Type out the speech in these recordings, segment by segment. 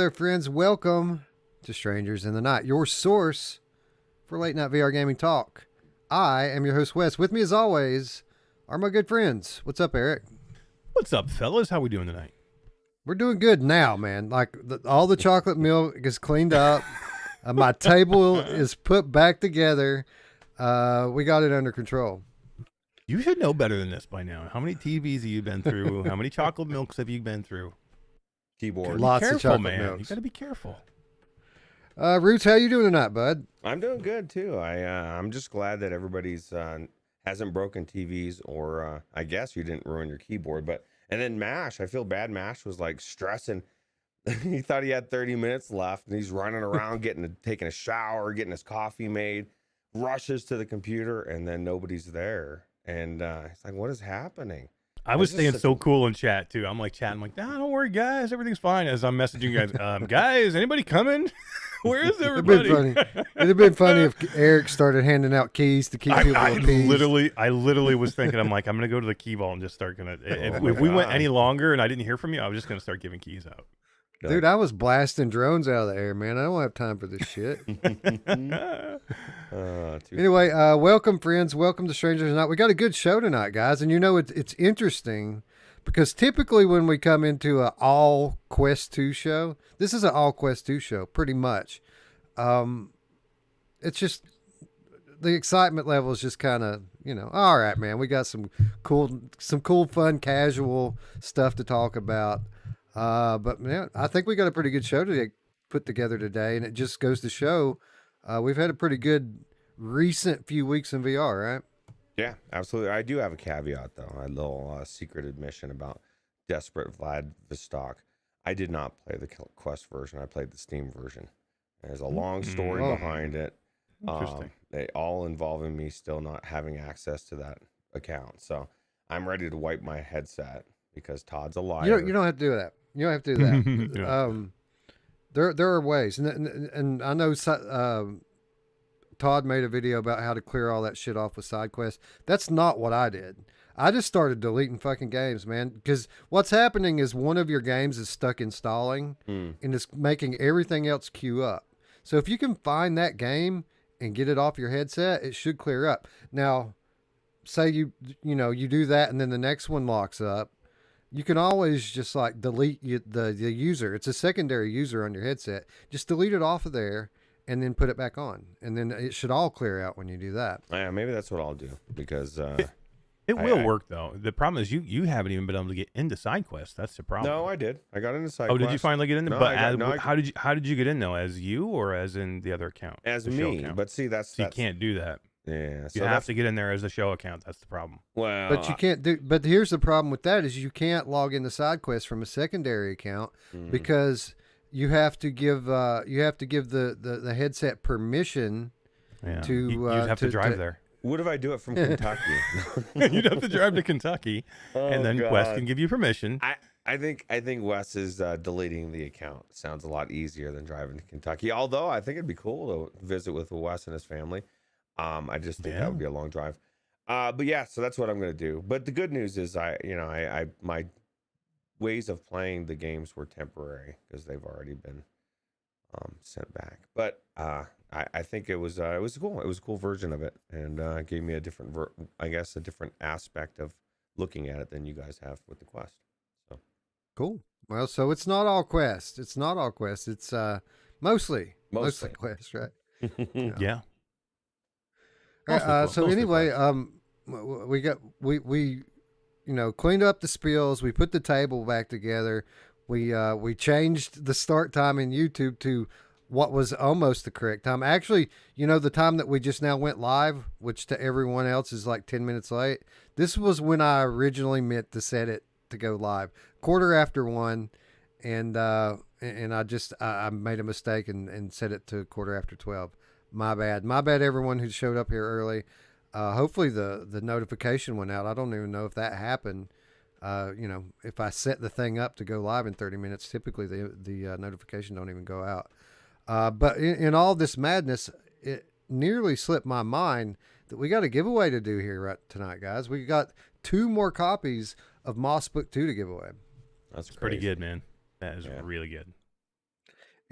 there, friends. Welcome to Strangers in the Night, your source for late night VR gaming talk. I am your host, Wes. With me, as always, are my good friends. What's up, Eric? What's up, fellas? How we doing tonight? We're doing good now, man. Like all the chocolate milk is cleaned up. My table is put back together. We got it under control. You should know better than this by now. How many TVs have you been through? How many chocolate milks have you been through? Keyboard. Lots careful, of chocolate man. milks. You got to be careful. Ruuts, how you doing tonight, bud? I'm doing good too. I'm just glad that everybody's hasn't broken TVs, or I guess you didn't ruin your keyboard. But and then Mash, I feel bad. Mash was like stressing. He thought he had 30 minutes left, and he's running around taking a shower, getting his coffee made, rushes to the computer, and then nobody's there. And he's like, "What is happening?" I was staying so cool in chat too. I'm like chatting, like, "Nah, don't worry, guys, everything's fine." As I'm messaging you guys, guys, anybody coming? Where is everybody? It'd have been funny if Eric started handing out keys to keep people I appeased. literally was thinking, I'm like, I'm gonna go to the key vault and just start gonna. If we went any longer and I didn't hear from you, I was just gonna start giving keys out. Dude, I was blasting drones out of the air, man. I don't have time for this shit. Anyway, welcome, friends. Welcome to Strangers Tonight. We got a good show tonight, guys. And you know, it's interesting because typically when we come into an all Quest 2 show, this is an all Quest 2 show, pretty much. It's just the excitement level is just kind of, all right, man. We got some cool, fun, casual stuff to talk about. But man, I think we got a pretty good show to put together today, and it just goes to show we've had a pretty good recent few weeks in VR, right? Yeah, absolutely. I do have a caveat though, a little secret admission about Desperate Vladivostok. I did not play the Quest version. I played the Steam version. There's a long story behind it. Interesting. They all involving me still not having access to that account. So I'm ready to wipe my headset because Todd's a liar. You don't have to do that. You don't have to do that. There are ways, and I know Todd made a video about how to clear all that shit off with side quests. That's not what I did. I just started deleting fucking games, man, because what's happening is one of your games is stuck installing and it's making everything else queue up. So if you can find that game and get it off your headset, it should clear up. Now, say you do that and then the next one locks up. You can always just like delete the user. It's a secondary user on your headset. Just delete it off of there and then put it back on. And then it should all clear out when you do that. Yeah, maybe that's what I'll do because it will work though. The problem is you haven't even been able to get into side quests. That's the problem. No, I did. I got into side Oh, quest. did you finally get in? No, But how did you get in though? As you or as in the other account? As the show me, account? but see, that's you can't do that. Yeah, so you have to get in there as a show account. That's the problem. Well, but you can't do. But here's the problem with that: is you can't log into side quests from a secondary account because you have to give the headset permission to. You'd have to drive there. What if I do it from Kentucky? You'd have to drive to Kentucky, and then Quest can give you permission. I think Wes is deleting the account. Sounds a lot easier than driving to Kentucky. Although I think it'd be cool to visit with Wes and his family. I just think that would be a long drive. But yeah, so that's what I'm going to do. But the good news is my ways of playing the games were temporary because they've already been sent back. But I think it was cool. It was a cool version of it, and gave me a different aspect of looking at it than you guys have with the Quest. So cool. Well, so it's not all Quest. It's mostly Quest, right? Yeah. So anyway, we cleaned up the spills. We put the table back together. We changed the start time in YouTube to what was almost the correct time. Actually, the time that we just now went live, which to everyone else is like 10 minutes late. This was when I originally meant to set it to go live, 1:15, and I made a mistake and set it to 12:15. My bad, everyone who showed up here early. Hopefully the notification went out. I don't even know if that happened. If I set the thing up to go live in 30 minutes, typically the notification don't even go out. But in all this madness, it nearly slipped my mind that we got a giveaway to do here right tonight, guys. We got 2 more copies of Moss Book 2 to give away. That's pretty good, man. That is really good.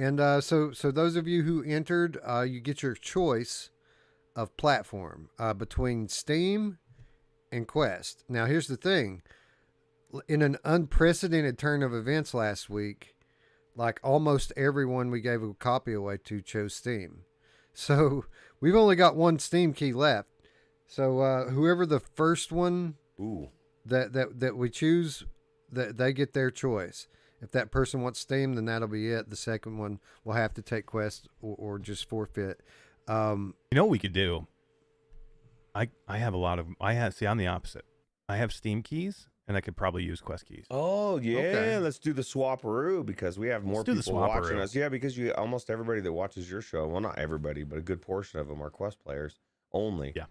And so those of you who entered, you get your choice of platform between Steam and Quest. Now, here's the thing. In an unprecedented turn of events last week, like almost everyone we gave a copy away to chose Steam. So we've only got one Steam key left. So whoever the first one that we choose, that they get their choice. If that person wants Steam, then that'll be it. The second one will have to take Quest or just forfeit. You know what we could do? I have a lot of I'm the opposite. I have Steam keys and I could probably use Quest keys. Oh yeah, Okay. let's do the swaparoo because we have more Let's do the people watching swaparoo. us. Yeah, because almost everybody that watches your show, well, not everybody, but a good portion of them are Quest players only. Yeah.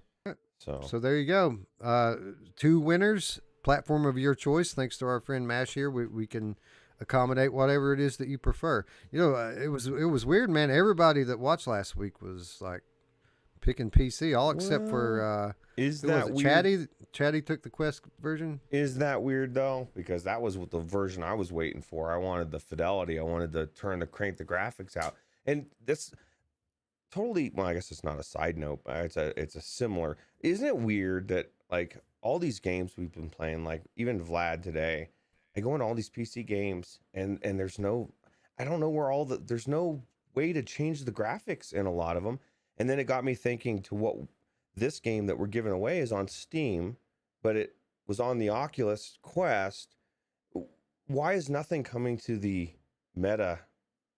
So there you go. 2 winners, platform of your choice. Thanks to our friend Mash here, we can accommodate whatever it is that you prefer. You know, it was weird, man. Everybody that watched last week was like picking PC, all except for is who that was it? weird? Chatty? Chatty took the Quest version. Is that weird though? Because that was what the version I was waiting for. I wanted the fidelity. I wanted to crank the graphics out. And this totally, well, I guess it's not a side note, but it's a similar. Isn't it weird that like all these games we've been playing, like even Vlad today, I go into all these PC games and there's no, I don't know where there's no way to change the graphics in a lot of them. And then it got me thinking to what this game that we're giving away is on Steam, but it was on the Oculus Quest. Why is nothing coming to the Meta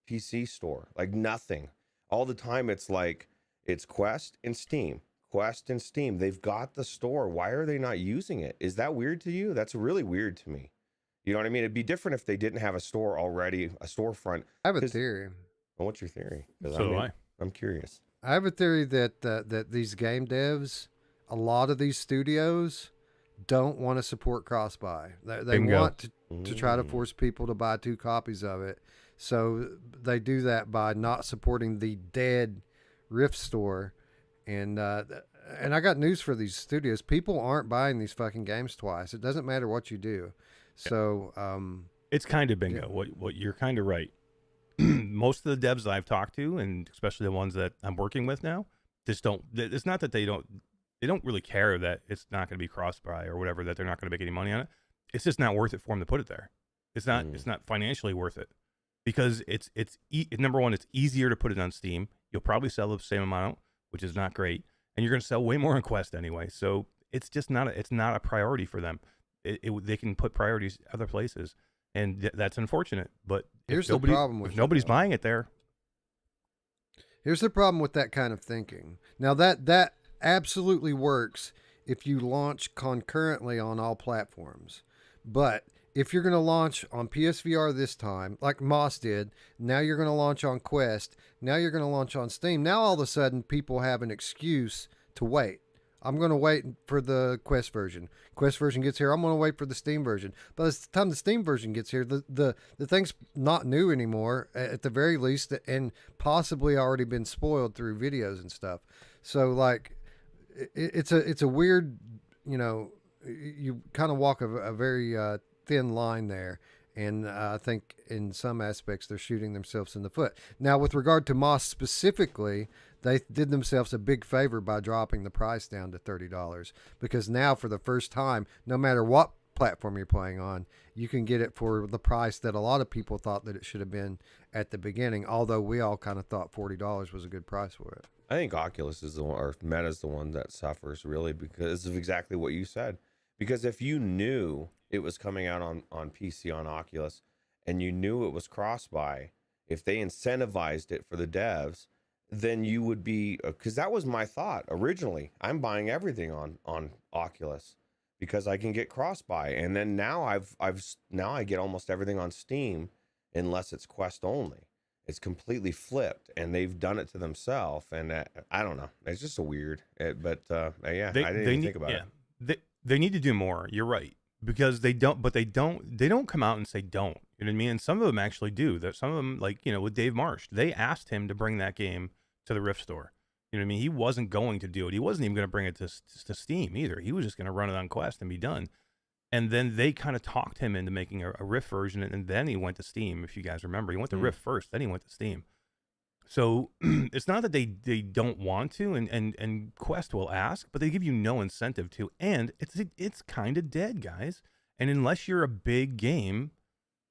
PC store? Like nothing. All the time it's like it's Quest and Steam. Quest and Steam. They've got the store. Why are they not using it? Is that weird to you? That's really weird to me. You know what I mean? It'd be different if they didn't have a store already, a storefront. I have a theory. Well, what's your theory? 'Cause So do I. I'm curious. I have a theory that that these game devs, a lot of these studios, don't want to support cross-buy. They Bingo. want to try to force people to buy 2 copies of it. So they do that by not supporting the dead Rift store. And I got news for these studios. People aren't buying these fucking games twice. It doesn't matter what you do. So It's kind of bingo. What you're kind of right. Most of the devs that I've talked to, and especially the ones that I'm working with now, just don't. It's not that they don't really care that it's not going to be cross-buy or whatever, that they're not going to make any money on it. It's just not worth it for them to put it there. It's not. It's not financially worth it because number one, it's easier to put it on Steam. You'll probably sell the same amount, which is not great, and you're going to sell way more on Quest anyway. So it's just not. It's not a priority for them. They can put priorities other places. And that's unfortunate, but here's the problem with if nobody's buying it there. Here's the problem with that kind of thinking. Now that absolutely works if you launch concurrently on all platforms. But if you're going to launch on PSVR this time, like Moss did, now you're going to launch on Quest, now you're going to launch on Steam. Now all of a sudden people have an excuse to wait. I'm going to wait for the Quest version. Quest version gets here, I'm going to wait for the Steam version. By the time the Steam version gets here, the thing's not new anymore, at the very least, and possibly already been spoiled through videos and stuff. So, like, it's a weird, you know, you kind of walk a very thin line there. And I think in some aspects they're shooting themselves in the foot. Now, with regard to Moss specifically, they did themselves a big favor by dropping the price down to $30, because now for the first time, no matter what platform you're playing on, you can get it for the price that a lot of people thought that it should have been at the beginning, although we all kind of thought $40 was a good price for it. I think Oculus is the one, or Meta's the one that suffers really because of exactly what you said. Because if you knew it was coming out on PC on Oculus and you knew it was cross-buy, if they incentivized it for the devs, then you would be, because that was my thought originally. I'm buying everything on Oculus because I can get cross-buy, and then now I get almost everything on Steam unless it's Quest only. It's completely flipped, and they've done it to themselves, and I don't know. It's just a weird, but yeah, I didn't even think about it. They need to do more. You're right, because they don't come out and say don't. You know what I mean? And some of them actually do. That some of them, like, you know, with Dave Marsh, they asked him to bring that game to the Rift store. You know what I mean? He wasn't going to do it. He wasn't even going to bring it to Steam either. He was just going to run it on Quest and be done. And then they kind of talked him into making a Rift version, and then he went to Steam. If you guys remember, he went to Rift first, then he went to Steam. So it's not that they don't want to, and Quest will ask, but they give you no incentive to, and it's kind of dead, guys. And unless you're a big game,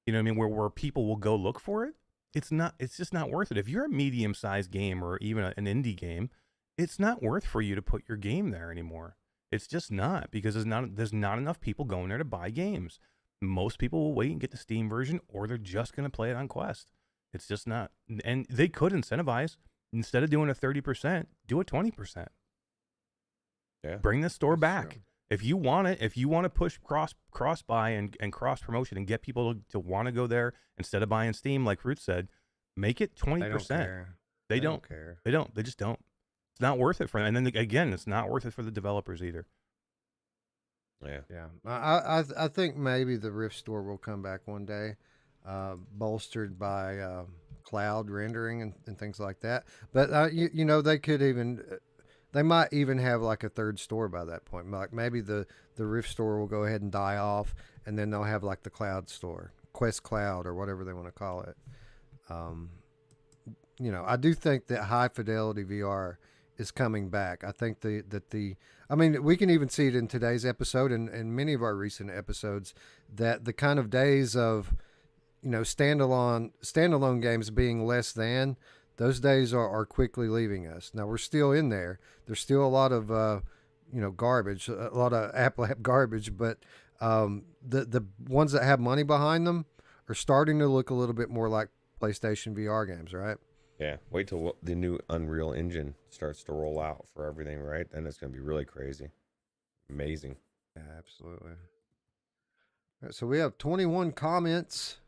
you know what I mean, where people will go look for it, it's just not worth it. If you're a medium-sized game or even an indie game, it's not worth for you to put your game there anymore. It's just not, because there's not enough people going there to buy games. Most people will wait and get the Steam version, or they're just going to play it on Quest. It's just not. And they could incentivize. Instead of doing a 30%, do a 20%. Yeah. Bring the store That's back. true. If you want it, if you want to push cross buy and cross promotion and get people to want to go there instead of buying Steam, like Ruuts said, make it 20%. They don't care. They don't care. They don't. They just don't. It's not worth it for them. And then again, it's not worth it for the developers either. Yeah. Yeah, I think maybe the Rift Store will come back one day, bolstered by cloud rendering and things like that. But you know, they could even they might even have like a third store by that point. Like maybe the Rift Store will go ahead and die off, and then they'll have like the cloud store, Quest Cloud, or whatever they want to call it. You know, I do think that high fidelity VR is coming back. I think I mean, we can even see it in today's episode and many of our recent episodes, that the kind of days of, you know, standalone games being less than, those days are quickly leaving us. Now we're still in there. There's still a lot of, you know, garbage, a lot of Apple app garbage, but the ones that have money behind them are starting to look a little bit more like PlayStation VR games, right? Yeah. Wait till the new Unreal Engine starts to roll out for everything, right? Then it's going to be really crazy. Amazing. Yeah, absolutely. All right, so we have 21 comments,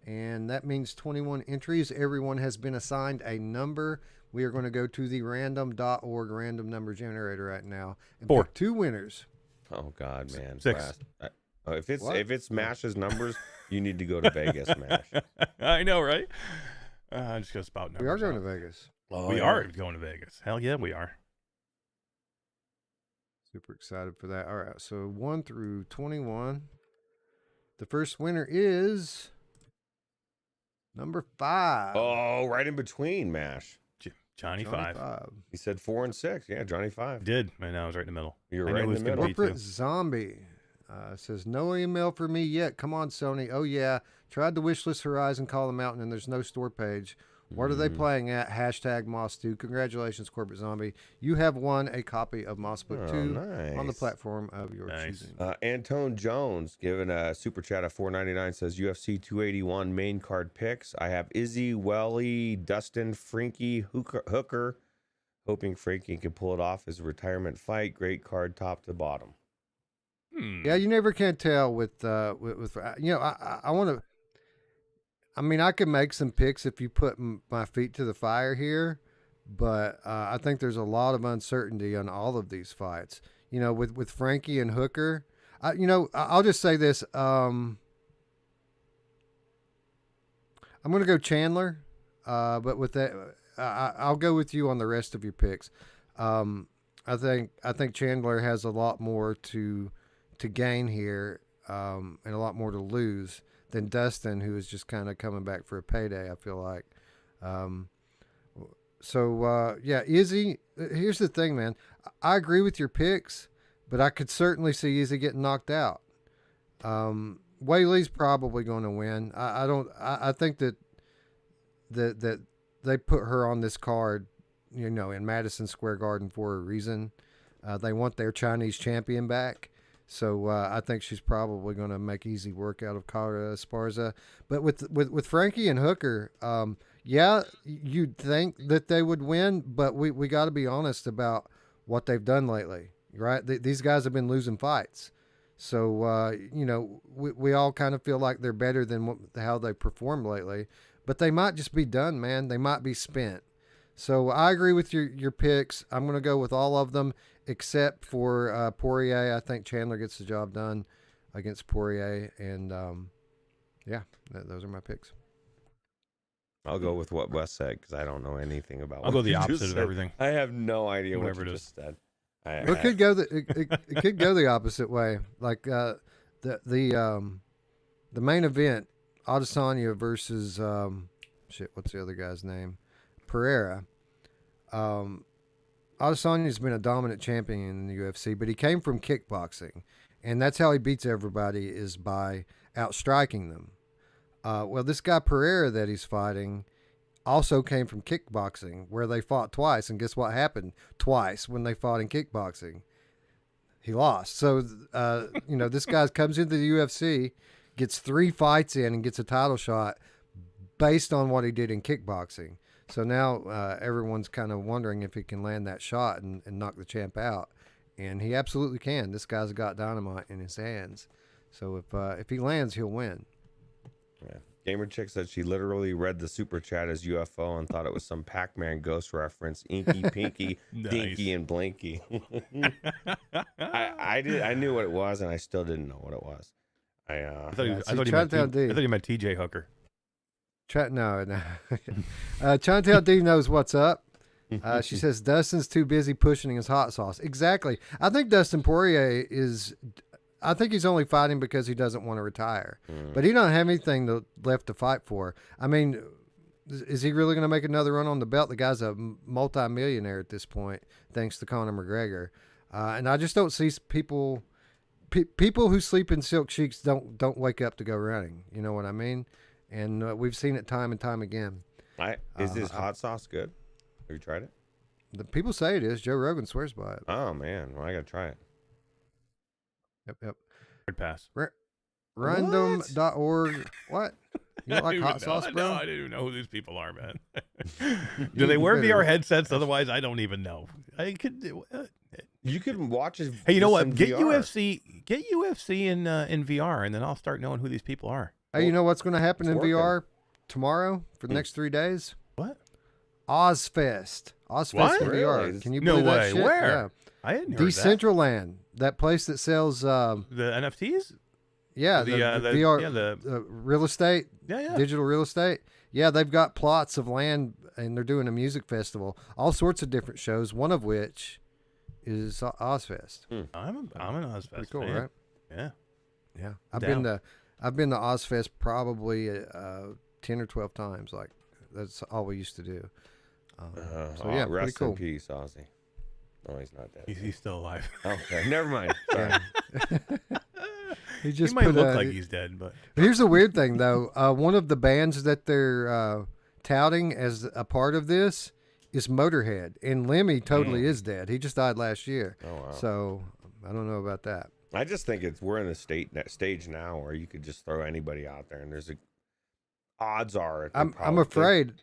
and that means 21 entries. Everyone has been assigned a number. We are going to go to the random.org random number generator right now and 4. pick 2 winners. Oh God, man. 6. If What? it's Mash's numbers, you need to go to Vegas, Mash. I know, right? I'm just going to spout numbers. We are going out. to Vegas. We are going to Vegas. Hell yeah, we are. Super excited for that. All right, so 1 through 21. The first winner is number 5. Oh, right in between, Mash. Johnny 5. He said 4 and 6. Yeah, Johnny 5. Did. I know, I was right in the middle. You're I right knew in it was the gonna middle. be Corporate too. Zombie says, no email for me yet. Come on, Sony. Oh, yeah. Tried to wishlist Horizon Call the Mountain, and there's no store page. What are they playing at? Hashtag Moss 2. Congratulations, Corporate Zombie. You have won a copy of Moss Book 2 on the nice. platform of your choosing. Antone Jones giving a super chat of $4.99 says UFC 281 main card picks. I have Izzy, Welly, Dustin, Frankie, Hooker. Hoping Frankie can pull it off as a retirement fight. Great card top to bottom. Yeah, you never can tell with you know, I want to. I mean, I could make some picks if you put my feet to the fire here, but I think there's a lot of uncertainty on all of these fights. You know, with Frankie and Hooker, you know, I'll just say this. I'm going to go Chandler, but with that, I'll go with you on the rest of your picks. I think Chandler has a lot more to gain here, and a lot more to lose than Dustin, who is just kind of coming back for a payday, I feel like. Yeah, Izzy, here's the thing, man. I agree with your picks, but I could certainly see Izzy getting knocked out. Whaley's probably going to win. I think that they put her on this card, you know, in Madison Square Garden for a reason. They want their Chinese champion back. So I think she's probably going to make easy work out of Cara Esparza. But with Frankie and Hooker, yeah, you'd think that they would win, but we got to be honest about what they've done lately, right? These guys have been losing fights. So, you know, we all kind of feel like they're better than how they performed lately. But they might just be done, man. They might be spent. So I agree with your picks. I'm going to go with all of them except for Poirier. I think Chandler gets the job done against Poirier. And, yeah, those are my picks. I'll go with what Wes said because I don't know anything about I'll go what the you opposite just of said. everything. I have no idea Whatever what it you is. just said. It could go it could go the opposite way. Like the main event, Adesanya versus what's the other guy's name? Pereira. Adesanya's been a dominant champion in the UFC, but he came from kickboxing, and that's how he beats everybody is by outstriking them. Well, this guy Pereira that he's fighting also came from kickboxing, where they fought twice, and guess what happened twice when they fought in kickboxing? He lost. So, this guy comes into the UFC, gets 3 fights in, and gets a title shot based on what he did in kickboxing. So now everyone's kind of wondering if he can land that shot and knock the champ out. And he absolutely can. This guy's got dynamite in his hands. So if he lands, he'll win. Yeah. Gamer Chick said she literally read the super chat as UFO and thought it was some Pac-Man ghost reference. Inky, Pinky, Dinky, and Blinky. I knew what it was, and I still didn't know what it was. I thought you meant TJ Hooker. No. Chantel D knows what's up. She says Dustin's too busy pushing his hot sauce. Exactly. I think Dustin Poirier I think he's only fighting because he doesn't want to retire. But he don't have anything left to fight for. I mean, is he really going to make another run on the belt? The guy's a multi-millionaire at this point, thanks to Conor McGregor. And I just don't see people who sleep in silk sheets don't wake up to go running. You know what I mean? And we've seen it time and time again. Is this hot sauce good? Have you tried it? The people say it is. Joe Rogan swears by it. Oh, man. Well, I got to try it. Yep. Hard pass. Random.org. What? You don't like hot sauce, bro? No, I didn't even know who these people are, man. Do they wear VR headsets? Otherwise, I don't even know. I could. You could watch it. Hey, you know what? Get UFC in VR, and then I'll start knowing who these people are. Hey, you know what's going to happen in VR tomorrow for the next 3 days? What? Ozfest. Ozfest What? in VR. Really? Can you No believe that way. shit? Where? Yeah. I hadn't heard Decentraland, that place that sells the NFTs. the VR the real estate, yeah. digital real estate. Yeah, they've got plots of land, and they're doing a music festival, all sorts of different shows. One of which is Ozfest. I'm an Ozfest Pretty cool, fan. right? Yeah. I've been to Ozfest probably 10 or 12 times. Like that's all we used to do. Pretty Rest cool. in peace, Ozzy. No, he's not dead. He's still alive. Okay, never mind. Sorry. He might look like he's dead, but here's the weird thing though. One of the bands that they're touting as a part of this is Motorhead, and Lemmy totally is dead. He just died last year. Oh wow. So I don't know about that. I just think we're in the stage now where you could just throw anybody out there, and there's odds are I'm afraid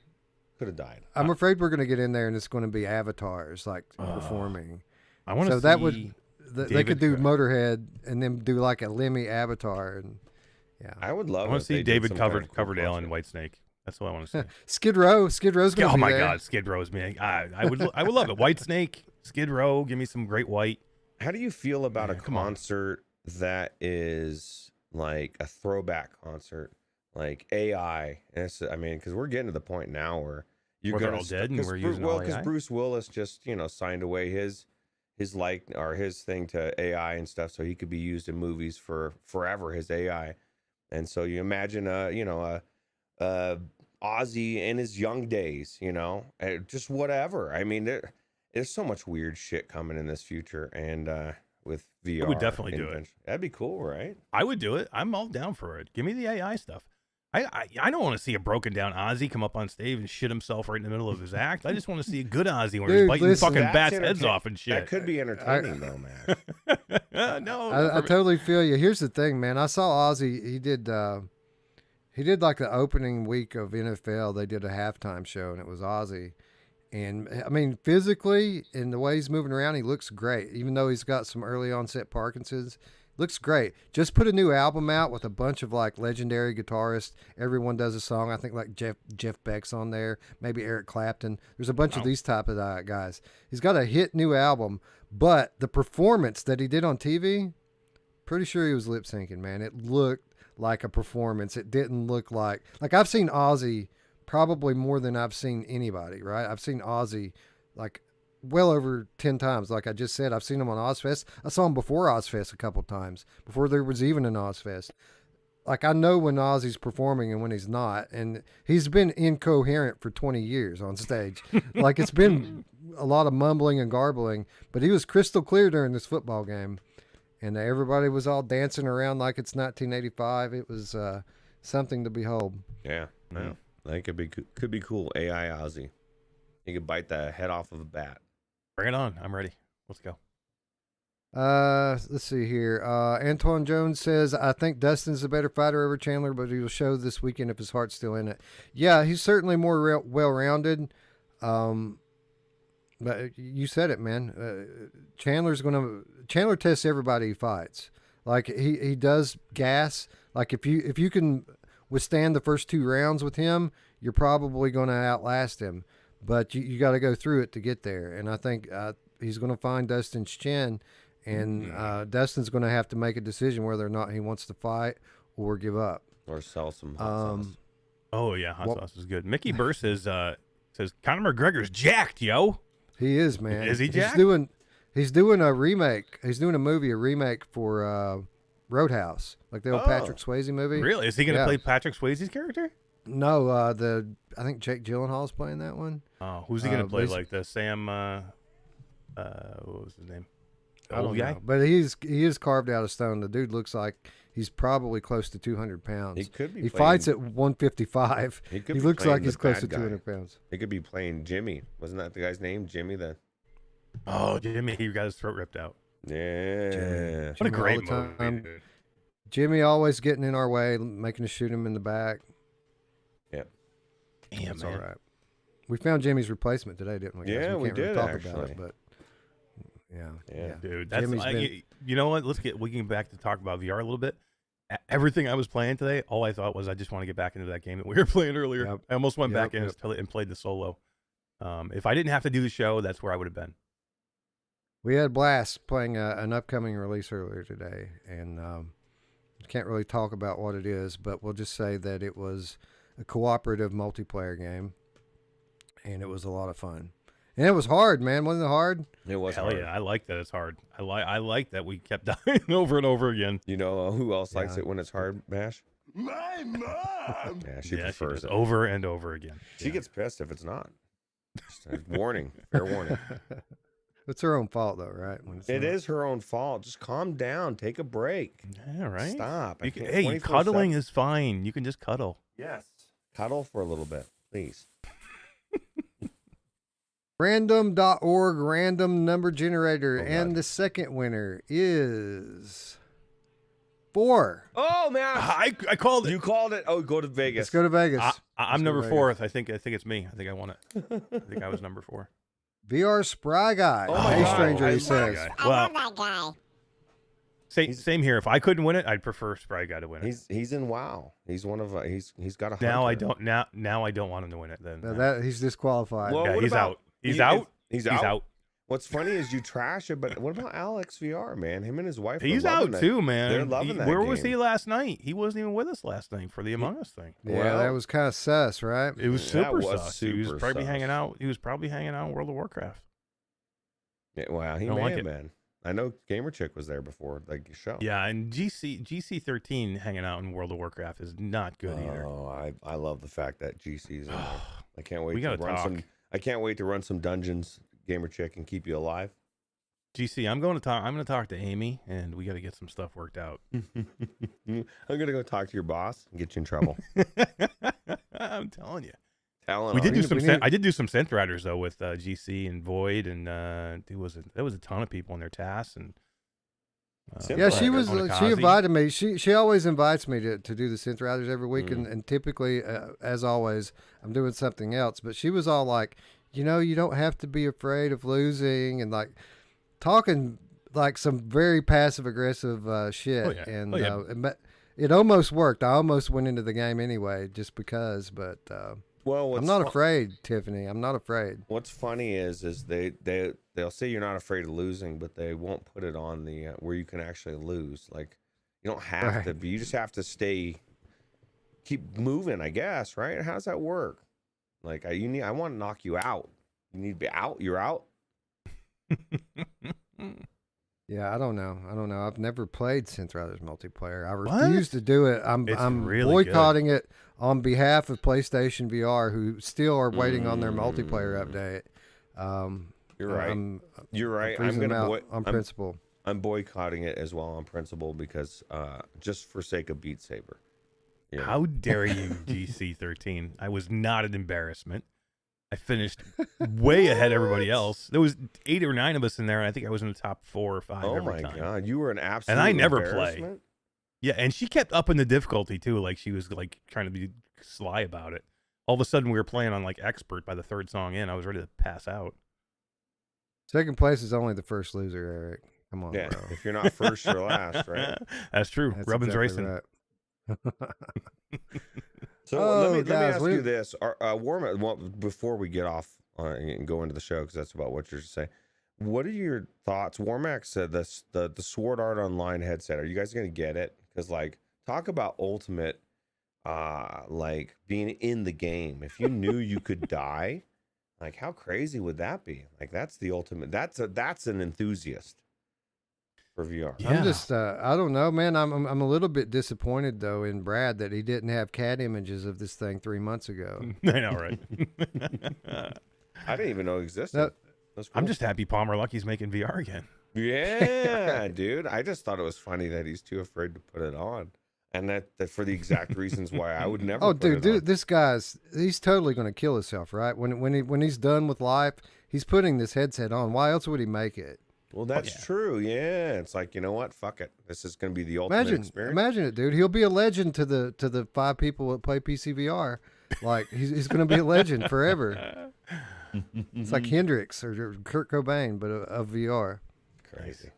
could have died. I'm afraid we're going to get in there and it's going to be avatars like performing. I want to. So that would they could do Motorhead and then do like a Lemmy avatar, and yeah. I would love. I want to see David covered Coverdale in Whitesnake. That's what I want to see. Skid Row's going to be there. Oh my God, Skid Row's man. I would love it. Whitesnake, Skid Row. Give me some Great White. How do you feel about a concert that is like a throwback concert, like AI? And because we're getting to the point now where they're all dead and we're using all AI? Because Bruce Willis just signed away his thing to AI and stuff, so he could be used in movies for forever. His AI, and so you imagine Ozzy in his young days, just whatever. I mean, there's so much weird shit coming in this future, and with VR, I would definitely do it. That'd be cool, right? I would do it. I'm all down for it. Give me the AI stuff. I don't want to see a broken down Ozzy come up on stage and shit himself right in the middle of his act. I just want to see a good Ozzy where he's biting fucking bats' heads off and shit. That could be entertaining, though, man. No, I totally feel you. Here's the thing, man. I saw Ozzy. He did like the opening week of NFL. They did a halftime show, and it was Ozzy. And I mean, physically, and the way he's moving around, he looks great. Even though he's got some early onset Parkinson's, looks great. Just put a new album out with a bunch of like legendary guitarists. Everyone does a song. I think like Jeff Beck's on there. Maybe Eric Clapton. There's a bunch of these type of guys. He's got a hit new album, but the performance that he did on TV, pretty sure he was lip syncing, man. It looked like a performance. It didn't look like I've seen Ozzy probably more than I've seen anybody, right? I've seen Ozzy like well over 10 times. Like I just said, I've seen him on Ozfest. I saw him before Ozfest a couple times, before there was even an Ozfest. Like I know when Ozzy's performing and when he's not, and he's been incoherent for 20 years on stage. Like it's been a lot of mumbling and garbling, but he was crystal clear during this football game, and everybody was all dancing around like it's 1985. It was something to behold. Yeah, no, I think could be cool. AI Ozzy, you could bite the head off of a bat. Bring it on. I'm ready. Let's go. Let's see here. Antoine Jones says, I think Dustin's a better fighter over Chandler, but he'll show this weekend if his heart's still in it. Yeah, he's certainly more well-rounded. But you said it, man. Chandler tests everybody he fights. Like he does gas. Like if you can withstand the first 2 rounds with him, you're probably going to outlast him. But you got to go through it to get there. And I think he's going to find Dustin's chin. And Dustin's going to have to make a decision whether or not he wants to fight or give up. Or sell some hot sauce. Oh, yeah, hot sauce is good. Mickey Burr says Conor McGregor's jacked, yo. He is, man. Is he jacked? He's doing a remake. He's doing a remake for Roadhouse, like the old Patrick Swayze movie. Really? Is he going to play Patrick Swayze's character? No, I think Jake Gyllenhaal's playing that one. Oh, who's he going to play? Like the Sam, what was his name? I don't know, but he is carved out of stone. The dude looks like he's probably close to 200 pounds. He could be. He fights at 155. He looks like he's close to 200 pounds. He could be playing Jimmy. Wasn't that the guy's name? Jimmy Jimmy, he got his throat ripped out. Yeah. Jimmy What a great all the movie. time. Dude. Jimmy always getting in our way, making us shoot him in the back. Yep. Damn, It's man. all right. We found Jimmy's replacement today, didn't we? Guys? Yeah, we can't really did, talk actually. about it, but yeah. Dude, that's Jimmy's you know what? We can get back to talk about VR a little bit. Everything I was playing today, all I thought was I just want to get back into that game that we were playing earlier. Yep. I almost went back in Yep. and played the solo. If I didn't have to do the show, that's where I would have been. We had a blast playing an upcoming release earlier today, and can't really talk about what it is, but we'll just say that it was a cooperative multiplayer game, and it was a lot of fun. And it was hard, man. Wasn't it hard? It was Hell hard. yeah, I like that it's hard. I like that we kept dying over and over again. You know who else likes it when it's hard, Mash? My mom! Yeah, she Yeah, prefers does, it. over and over again. She gets pissed if it's not. Just a warning. Fair warning. It's her own fault, though, right? When it's It not. is her own fault. Just calm down. Take a break. Yeah, right. Stop. You can, hey, cuddling is fine. You can just cuddle. Yes. Cuddle for a little bit, please. Random.org random number generator, Oh, and God. the second winner is 4. Oh, man. I called it. You called it. Oh, go to Vegas. Let's go to Vegas. I'm Let's number go to 4th. I think it's me. I think I won it. I think I was number 4. VR Spry Guy. Oh my Hey, God. stranger, I he love says. that I love that guy. Same here. If I couldn't win it, I'd prefer Spry Guy to win it. He's in WoW. He's one of he's got a Now I hunter. don't. Now I don't want him to win it. Then Now that he's disqualified. Well, yeah, what he's about- out. He's you- out. He's out. What's funny is you trash it, but what about Alex VR, man? Him and his wife. He's are loving out that. too, man. They're loving that Where was game. he last night? He wasn't even with us last night for the Among Us thing. Yeah, Well, that was kind of sus, right? It was That super was sus. He was super probably sus. hanging out. He was probably hanging out in World of Warcraft. Yeah, wow, he Don't may like have it. been. I know Gamer Chick was there before, like your show. Yeah, and GC13 hanging out in World of Warcraft is not good either. Oh, I love the fact that GC's in there. I can't wait We to gotta run talk. some. I can't wait to run some dungeons, Gamer Chick, and keep you alive. GC, I'm going to talk to Amy, and we got to get some stuff worked out. I'm gonna go talk to your boss and get you in trouble. I'm telling you. Talent. We did on do you. some. I did do some Synth Riders though with GC and Void, and there was a ton of people in their tasks. And Synth Yeah, she Riders. was. She Onikazi. invited me. She always invites me to do the Synth Riders every week, Mm. and typically, as always, I'm doing something else. But she was all like, you don't have to be afraid of losing, and like talking like some very passive aggressive shit. Oh, yeah. And Oh, yeah. it almost worked. I almost went into the game anyway, just because. But Well, I'm not afraid, Tiffany. I'm not afraid. What's funny is they'll say you're not afraid of losing, but they won't put it on the where you can actually lose. Like you don't have Right. to be. You just have to keep moving. I guess, right? How does that work? Like I want to knock you out. You need to be out. You're out. Yeah, I don't know. I've never played Synth Riders multiplayer. I What? refuse to do it. I'm It's I'm really boycotting it on behalf of PlayStation VR, who still are waiting on their multiplayer update. You're right. You're right. I'm freezing them gonna out on principle. I'm boycotting it as well on principle because just for sake of Beat Saber. You know? How dare you, GC13? I was not an embarrassment. I finished way ahead of everybody else. There was 8 or 9 of us in there, and I think I was in the top 4 or 5 Oh every my time. god, you were an absolute And I never play. embarrassment? Yeah, and she kept upping the difficulty too, like she was like trying to be sly about it. All of a sudden, we were playing on like expert by the 3rd song in. I was ready to pass out. Second place is only the first loser, Eric. Come on, Yeah, bro. if you're not first, you're last, right? That's true. That's Rubbin's exactly racing. right. So Oh, let me guys, ask you this: before we get off and go into the show, because that's about what you're saying. What are your thoughts? Warmax said this: the Sword Art Online headset. Are you guys gonna get it? Because like, talk about ultimate, like being in the game. If you knew you could die, like how crazy would that be? Like that's the ultimate. That's an enthusiast for VR. Yeah. I'm just, I don't know, man. I'm a little bit disappointed though in Brad that he didn't have CAD images of this thing 3 months ago. I know, right? I didn't even know it existed. That- That's cool. I'm just happy Palmer Lucky's making VR again. Yeah, dude. I just thought it was funny that he's too afraid to put it on. And that for the exact reasons why I would never Oh, put it dude, on. this he's totally going to kill himself, right? When he's done with life, he's putting this headset on. Why else would he make it? Well, that's yeah. true. Yeah. It's like, you know what? Fuck it. This is going to be the ultimate experience. Imagine it, dude. He'll be a legend to the 5 people that play PCVR. Like he's going to be a legend forever. It's like Hendrix or Kurt Cobain, but of VR. Crazy.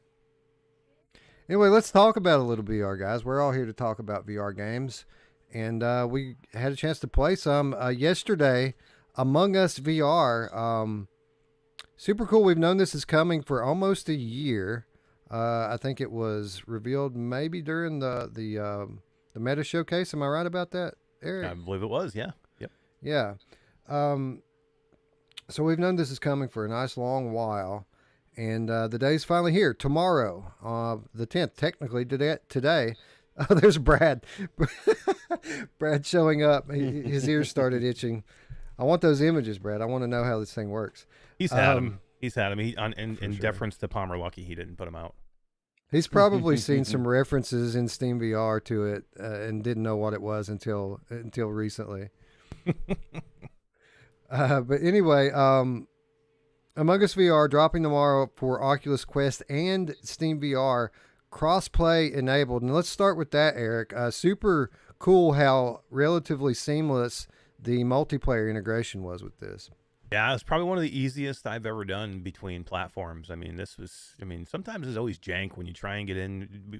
Anyway, let's talk about a little VR, guys. We're all here to talk about VR games, and we had a chance to play some yesterday. Among Us VR, super cool. We've known this is coming for almost a year. I think it was revealed maybe during the Meta Showcase. Am I right about that, Eric? I believe it was. Yeah. Yep. Yeah. So we've known this is coming for a nice long while. And the day's finally here. Tomorrow, the 10th, technically today. Oh, there's Brad. Brad showing up. His ears started itching. I want those images, Brad. I want to know how this thing works. He's had him. He's had him. In sure. deference to Palmer Lucky, he didn't put him out. He's probably seen some references in Steam VR to it and didn't know what it was until recently. But anyway, Among Us VR dropping tomorrow for Oculus Quest and Steam VR, cross-play enabled. And let's start with that, Eric. Super cool how relatively seamless the multiplayer integration was with this. Yeah, it's probably one of the easiest I've ever done between platforms. I mean, sometimes it's always jank when you try and get in,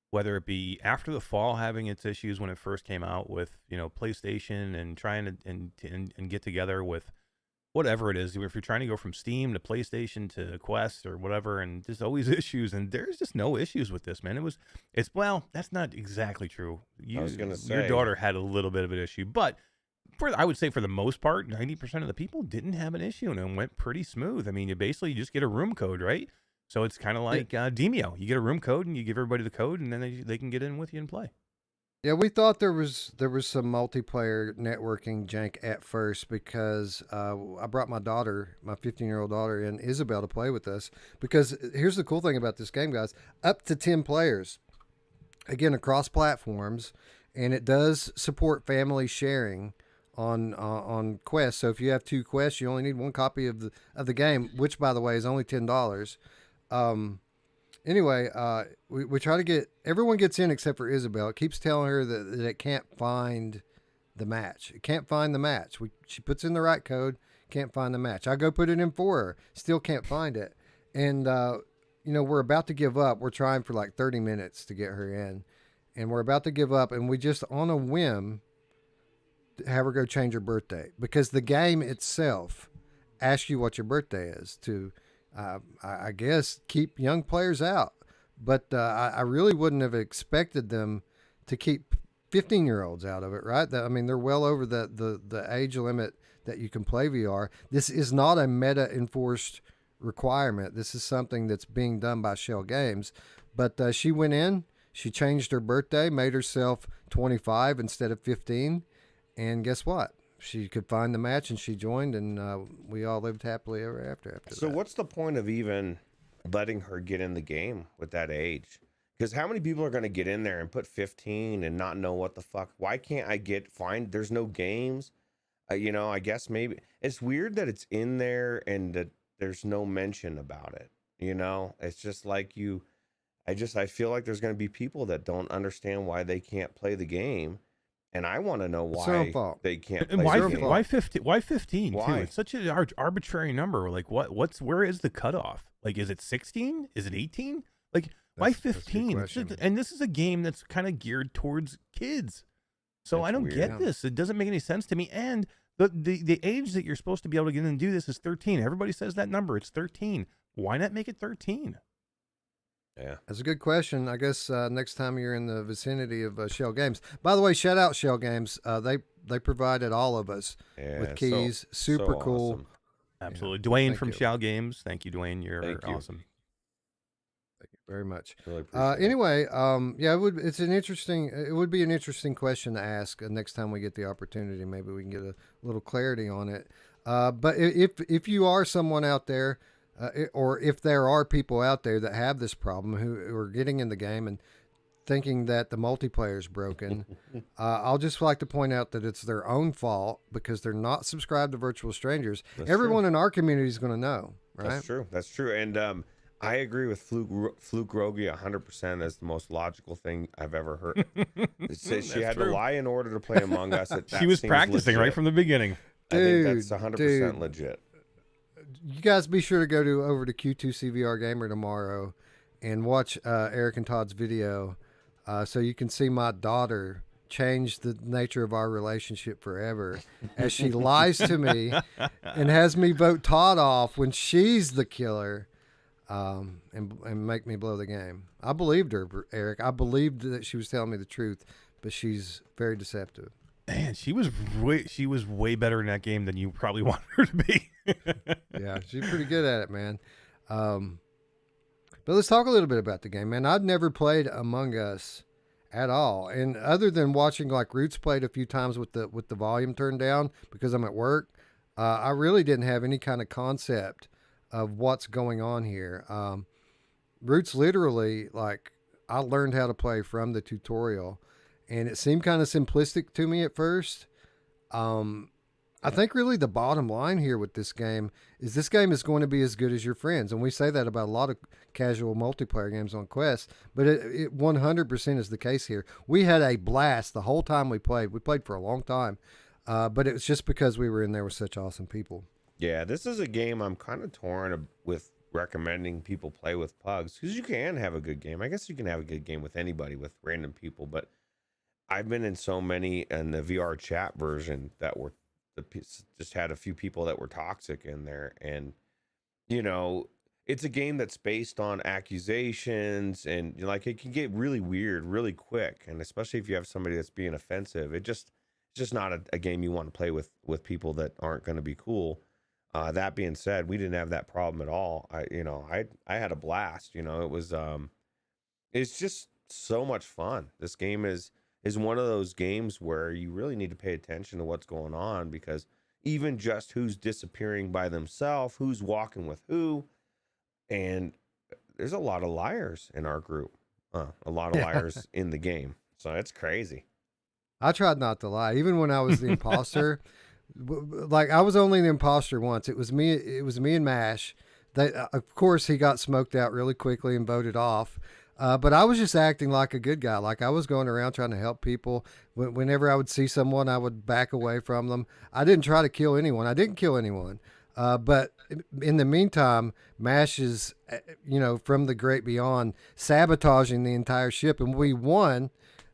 whether it be after the fall having its issues when it first came out with, PlayStation and trying to and get together with whatever it is. If you're trying to go from Steam to PlayStation to Quest or whatever, and there's always issues, and there's just no issues with this, man. Well, that's not exactly true. I was gonna say, your daughter had a little bit of an issue, but I would say for the most part, 90% of the people didn't have an issue and it went pretty smooth. I mean, you just get a room code, right? So it's kind of like Demio. You get a room code and you give everybody the code, and then they can get in with you and play. Yeah, we thought there was some multiplayer networking jank at first because I brought my 15-year-old daughter, in Isabel, to play with us. Because here's the cool thing about this game, guys: up to 10 players, again across platforms, and it does support family sharing on Quest. So if you have 2 Quests, you only need 1 copy of the game, which by the way is only $10. Anyway, we try to get everyone gets in except for Isabel. It keeps telling her that it can't find the match. It can't find the match. She puts in the right code, can't find the match. I go put it in for her, still can't find it. And we're about to give up. We're trying for like 30 minutes to get her in, and we're about to give up. And we just on a whim have her go change her birthday because the game itself asks you what your birthday is to. I guess keep young players out, but I really wouldn't have expected them to keep 15-year-olds out of it, right? They're well over the age limit that you can play VR. This is not a meta-enforced requirement. This is something that's being done by Schell Games. But she went in, she changed her birthday, made herself 25 instead of 15. And guess what? She could find the match and she joined, and we all lived happily ever after So that. what's the point of even letting her get in the game with that age? Because how many people are going to get in there and put 15 and not know what the fuck? Why can't I find there's no games? You know, I guess maybe it's weird that it's in there and that there's no mention about it. You know, it's just like I feel like there's going to be people that don't understand why they can't play the game. And I want to know why they can't play why, the game. why 15? Why 15 Why? too? It's such an arbitrary number. Like where is the cutoff? Like, is it 16? Is it 18? Like, why 15? And this is a game that's kind of geared towards kids. So That's I don't weird. get this. It doesn't make any sense to me. And the age that you're supposed to be able to get in and do this is 13. Everybody says that number. It's 13. Why not make it 13? Yeah. That's a good question. I guess next time you're in the vicinity of Schell Games. By the way, shout out Schell Games. They provided all of us with keys. Super cool. Awesome. Absolutely. Yeah, Dwayne thank from you. Schell Games. Thank you, Dwayne. You're Thank you. awesome. Thank you very much. Really appreciate it. Anyway, yeah, it would be an interesting question to ask next time we get the opportunity. Maybe we can get a little clarity on it. But if you are someone out there, or if there are people out there that have this problem who are getting in the game and thinking that the multiplayer is broken, I'll just like to point out that it's their own fault because they're not subscribed to Virtual Strangers. That's Everyone in our community is going to know, right? That's true. And I agree with Fluke Rogie 100%. That's the most logical thing I've ever heard. It says she had to lie in order to play Among Us. She was practicing right from the beginning. I think that's Dude, 100% legit. You guys be sure to go over to Q2CVR Gamer tomorrow and watch Eric and Todd's video so you can see my daughter change the nature of our relationship forever as she lies to me and has me vote Todd off when she's the killer and make me blow the game. I believed her, Eric. I believed that she was telling me the truth, but she's very deceptive. Man, she was way better in that game than you probably wanted her to be. Yeah, she's pretty good at it, man. But let's talk a little bit about the game, man. I'd never played Among Us at all, and other than watching like Ruuts played a few times with the volume turned down because I'm at work, I really didn't have any kind of concept of what's going on here. Ruuts literally, like, I learned how to play from the tutorial, and it seemed kind of simplistic to me at first. I think really the bottom line here with this game is going to be as good as your friends. And we say that about a lot of casual multiplayer games on Quest, but it 100% is the case here. We had a blast the whole time we played. We played for a long time, but it was just because we were in there with such awesome people. Yeah, this is a game I'm kind of torn with recommending people play with pugs because you can have a good game. I guess you can have a good game with anybody, with random people, but I've been in so many in the VR chat version that were just had a few people that were toxic in there. And, you know, it's a game that's based on accusations and like it can get really weird really quick. And especially if you have somebody that's being offensive, it's just not a game you want to play with people that aren't going to be cool. That being said, we didn't have that problem at all. I had a blast. You know, it was it's just so much fun. This game is one of those games where you really need to pay attention to what's going on, because even just who's disappearing by themselves, who's walking with who, and there's a lot of liars in our group, a lot of liars in the game. So it's crazy. I tried not to lie, even when I was the imposter. Like, I was only the imposter once. It was me and Mash. Of course, he got smoked out really quickly and voted off. But I was just acting like a good guy. Like, I was going around trying to help people. Whenever I would see someone, I would back away from them. I didn't try to kill anyone. I didn't kill anyone. But in the meantime, Mash is, from the great beyond, sabotaging the entire ship. And we won,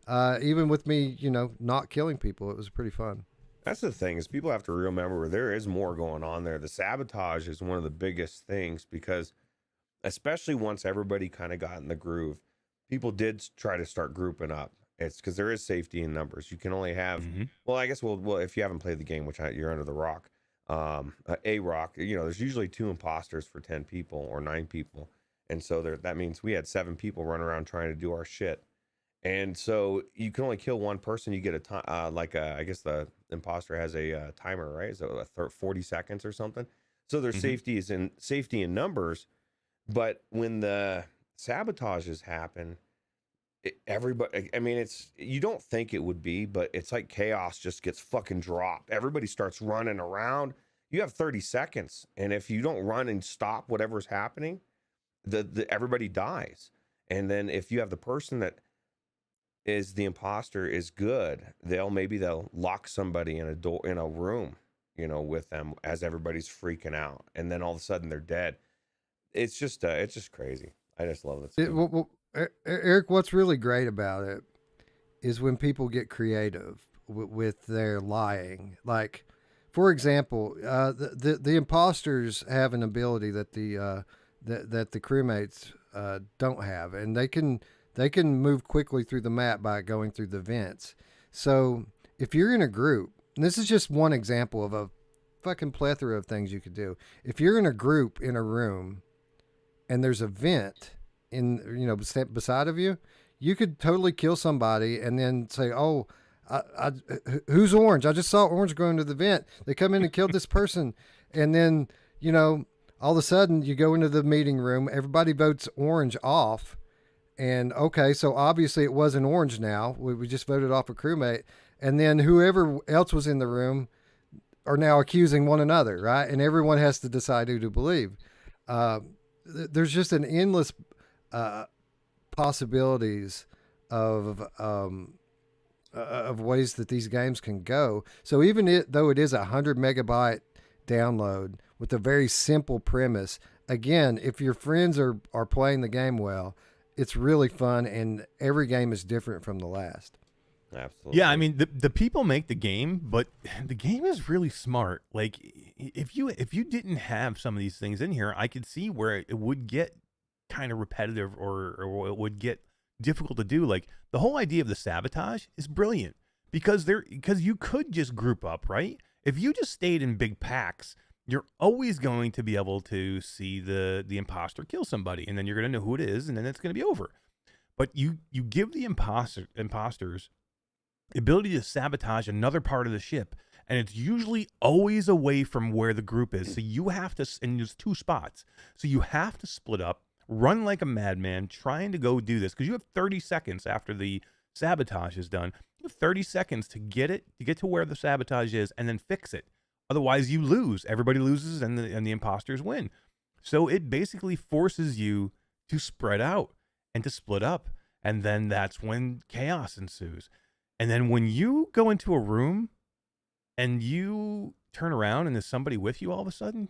even with me, not killing people. It was pretty fun. That's the thing, is people have to remember there is more going on there. The sabotage is one of the biggest things, because especially once everybody kind of got in the groove, people did try to start grouping up. It's because there is safety in numbers. You can only have, well, I guess, well, if you haven't played the game, which you're under the rock, A Rock. There's usually 2 imposters for 10 people or 9 people, and so that means we had 7 people running around trying to do our shit. And so you can only kill one person. You get a time, I guess the imposter has a timer, right? So 40 seconds or something. So there's safety in numbers, but when the sabotages happen, everybody, I mean, you don't think it would be, but it's like chaos just gets fucking dropped. Everybody starts running around. You have 30 seconds, and if you don't run and stop whatever's happening, everybody dies. And then if you have the person that is the imposter is good, they'll lock somebody in a room, with them as everybody's freaking out, and then all of a sudden they're dead. It's just crazy. I just love it. Eric, what's really great about it is when people get creative with their lying. Like, for example, the imposters have an ability that the crewmates don't have, and they can move quickly through the map by going through the vents. So if you're in a group, and this is just one example of a fucking plethora of things you could do. If you're in a group in a room and there's a vent beside of you, you could totally kill somebody and then say, oh, who's orange? I just saw orange go into the vent. They come in and killed this person. And then, all of a sudden you go into the meeting room, everybody votes orange off. And okay, so obviously it wasn't orange now. We just voted off a crewmate. And then whoever else was in the room are now accusing one another, right? And everyone has to decide who to believe. There's just an endless possibilities of ways that these games can go. So even though it is a 100 megabyte download with a very simple premise, again, if your friends are playing the game well, it's really fun, and every game is different from the last. Absolutely. Yeah, I mean, the people make the game, but the game is really smart. Like, if you didn't have some of these things in here, I could see where it would get kind of repetitive or it would get difficult to do. Like, the whole idea of the sabotage is brilliant because you could just group up, right? If you just stayed in big packs, you're always going to be able to see the imposter kill somebody, and then you're going to know who it is, and then it's going to be over. But you give the imposters the ability to sabotage another part of the ship, and it's usually always away from where the group is. So you have to, and there's 2 spots. So you have to split up, run like a madman, trying to go do this, because you have 30 seconds after the sabotage is done. You have 30 seconds to get to where the sabotage is, and then fix it. Otherwise, you lose. Everybody loses, and the imposters win. So it basically forces you to spread out and to split up, and then that's when chaos ensues. And then when you go into a room and you turn around and there's somebody with you all of a sudden,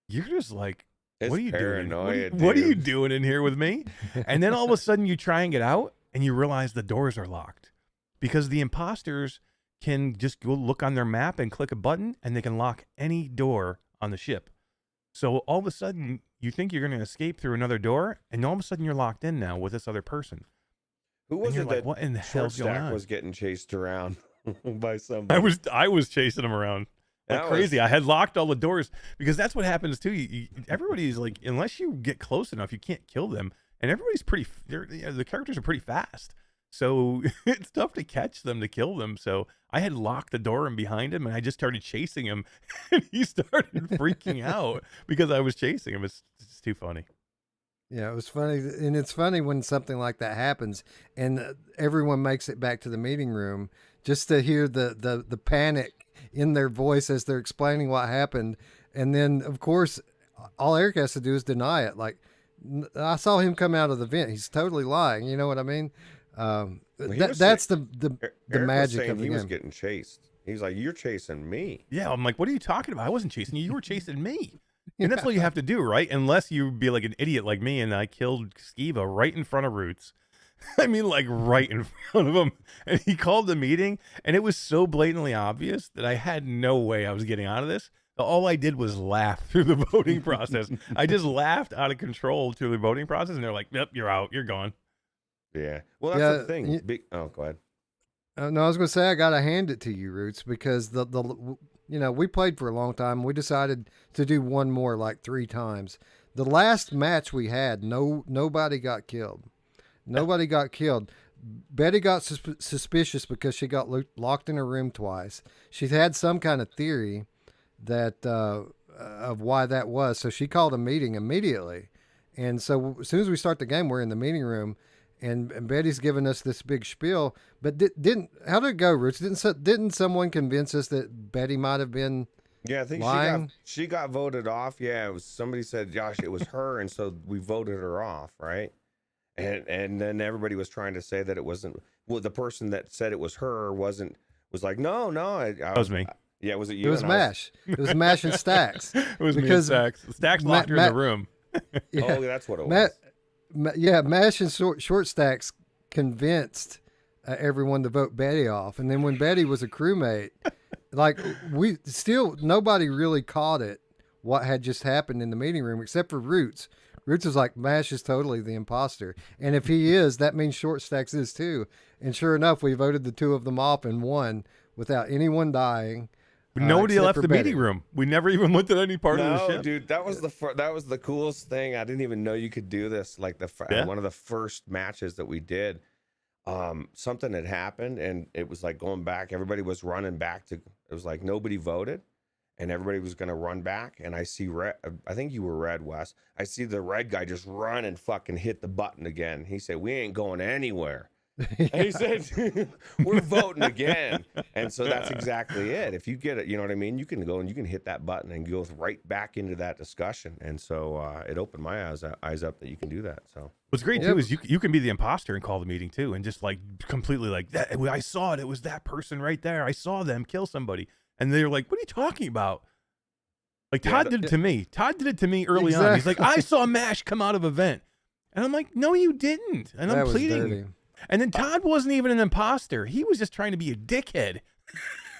you're just like, what are you doing? What are you doing in here with me? And then all of a sudden you try and get out and you realize the doors are locked because the imposters can just go look on their map and click a button and they can lock any door on the ship. So all of a sudden you think you're going to escape through another door, and all of a sudden you're locked in now with this other person. Who was it that what in the hell's going on? was getting chased around by somebody? I was chasing him around. Like crazy. I had locked all the doors because that's what happens too. Everybody's like, unless you get close enough, you can't kill them. And everybody's the characters are pretty fast. So it's tough to catch them, to kill them. So I had locked the door in behind him and I just started chasing him and he started freaking out because I was chasing him. It's too funny. Yeah, it was funny. And it's funny when something like that happens and everyone makes it back to the meeting room just to hear the panic in their voice as they're explaining what happened. And then, of course, all Eric has to do is deny it. Like, I saw him come out of the vent. He's totally lying. You know what I mean? That's the magic of the game. He was getting chased. He's like, you're chasing me. Yeah, I'm like, what are you talking about? I wasn't chasing you. You were chasing me. And that's what you have to do, right? Unless you be like an idiot like me and I killed Skiva right in front of Ruuts. I mean, like right in front of him. And he called the meeting, and it was so blatantly obvious that I had no way I was getting out of this. All I did was laugh through the voting process. I just laughed out of control through the voting process, and they're like, yep, you're out. You're gone. Yeah. Well, that's the thing. Go ahead. No, I was going to say I got to hand it to you, Ruuts, because the we played for a long time. We decided to do one more like 3 times. The last match we had, nobody got killed. Nobody got killed. Betty got suspicious because she got locked in her room twice. She had some kind of theory that of why that was. So she called a meeting immediately. And so as soon as we start the game, we're in the meeting room, and Betty's giving us this big spiel. But how did it go, Ruuts? Didn't someone convince us that Betty might have been Yeah, I think lying? she got voted off. Yeah, it was somebody said, Josh, it was her, and so we voted her off, right? And then everybody was trying to say that it wasn't. Well, the person that said it was her was like, no, That was me. Yeah, was it you? It was Mash. It was Mash and Stacks. It was because me and Stacks. Stacks locked her in the room. Yeah. Oh, that's what it was. Mash and Short Stacks convinced everyone to vote Betty off. And then when Betty was a crewmate, like nobody really caught it, what had just happened in the meeting room, except for Ruuts. Ruuts was like, Mash is totally the imposter. And if he is, that means Short Stacks is too. And sure enough, we voted the 2 of them off and won without anyone dying. But nobody except left for the Betty. meeting room. We never even looked at any part of the No, ship. dude, that was the coolest thing. I didn't even know you could do this. Like one of the first matches that we did, something had happened, and it was like going back. Everybody was running back to. It was like nobody voted, and everybody was gonna run back. And I see red. I think you were red, Wes. I see the red guy just run and fucking hit the button again. He said, "We ain't going anywhere." And he said, "We're voting again." And so that's exactly it. If you get it, you know what I mean? You can go and you can hit that button and go right back into that discussion. And so it opened my eyes up that you can do that. So what's great too is you can be the imposter and call the meeting too, and just like completely like that. I saw it. It was that person right there. I saw them kill somebody, and they're like, "What are you talking about?" Like Todd did it to me. Todd did it to me early on. He's like, "I saw Mash come out of a vent," and I'm like, "No, you didn't." And I'm pleading. Dirty. And then Todd wasn't even an imposter. He was just trying to be a dickhead.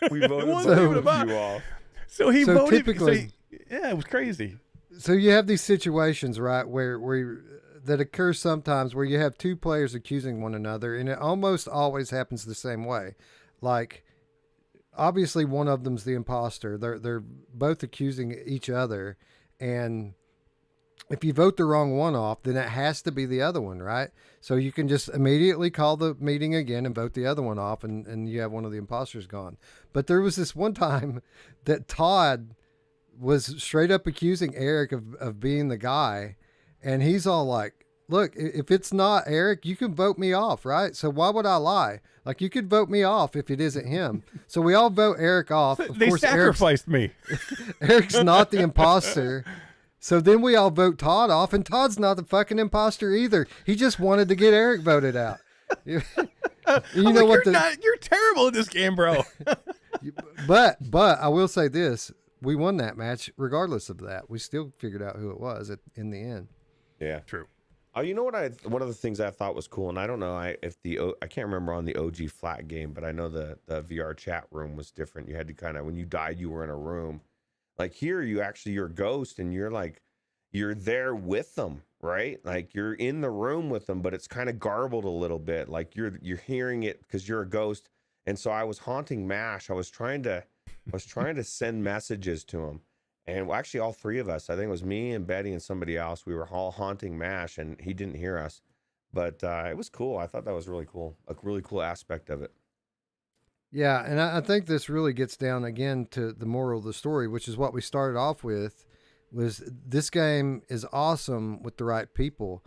we voted you off. So he So voted. typically- Yeah, it was crazy. So you have these situations, right, where that occurs sometimes where you have 2 players accusing one another, and it almost always happens the same way. Like, obviously, one of them's the imposter. They're both accusing each other, and if you vote the wrong one off, then it has to be the other one, right? So you can just immediately call the meeting again and vote the other one off, and you have one of the imposters gone. But there was this one time that Todd was straight up accusing Eric of being the guy, and he's all like, look, if it's not Eric, you can vote me off, right? So why would I lie? Like, you could vote me off if it isn't him. So we all vote Eric off. Of They course, sacrificed me. Eric's not the imposter. So then we all vote Todd off, and Todd's not the fucking imposter either. He just wanted to get Eric voted out. You know what? You're terrible at this game, bro. But I will say this: we won that match regardless of that. We still figured out who it was in the end. Yeah, true. Oh, you know what? One of the things I thought was cool, and I don't know I can't remember on the OG flat game, but I know the VR chat room was different. You had to kind of, when you died, you were in a room. Like here, you're a ghost, and you're there with them, right? Like you're in the room with them, but it's kind of garbled a little bit. Like you're hearing it because you're a ghost. And so I was haunting Mash. I was trying to send messages to him, and actually all 3 of us, I think it was me and Betty and somebody else, we were all haunting Mash, and he didn't hear us. But it was cool. I thought that was really cool, a really cool aspect of it. Yeah, and I think this really gets down again to the moral of the story, which is what we started off with, was this game is awesome with the right people.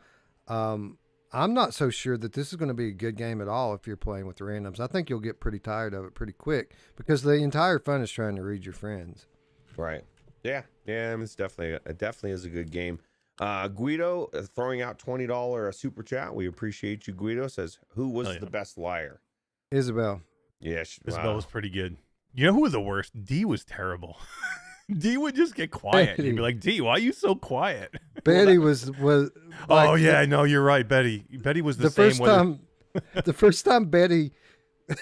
I'm not so sure that this is going to be a good game at all if you're playing with the randoms. I think you'll get pretty tired of it pretty quick because the entire fun is trying to read your friends. Right. Yeah. I mean, it definitely is a good game. Guido throwing out $20 super chat. We appreciate you, Guido. Says, who was the best liar? Isabel. Yeah, Isabel was pretty good. You know who was the worst? D was terrible. D would just get quiet. You'd be like, D, why are you so quiet? Betty was like, oh yeah, no, you're right, Betty. Betty was the same first time. The first time Betty,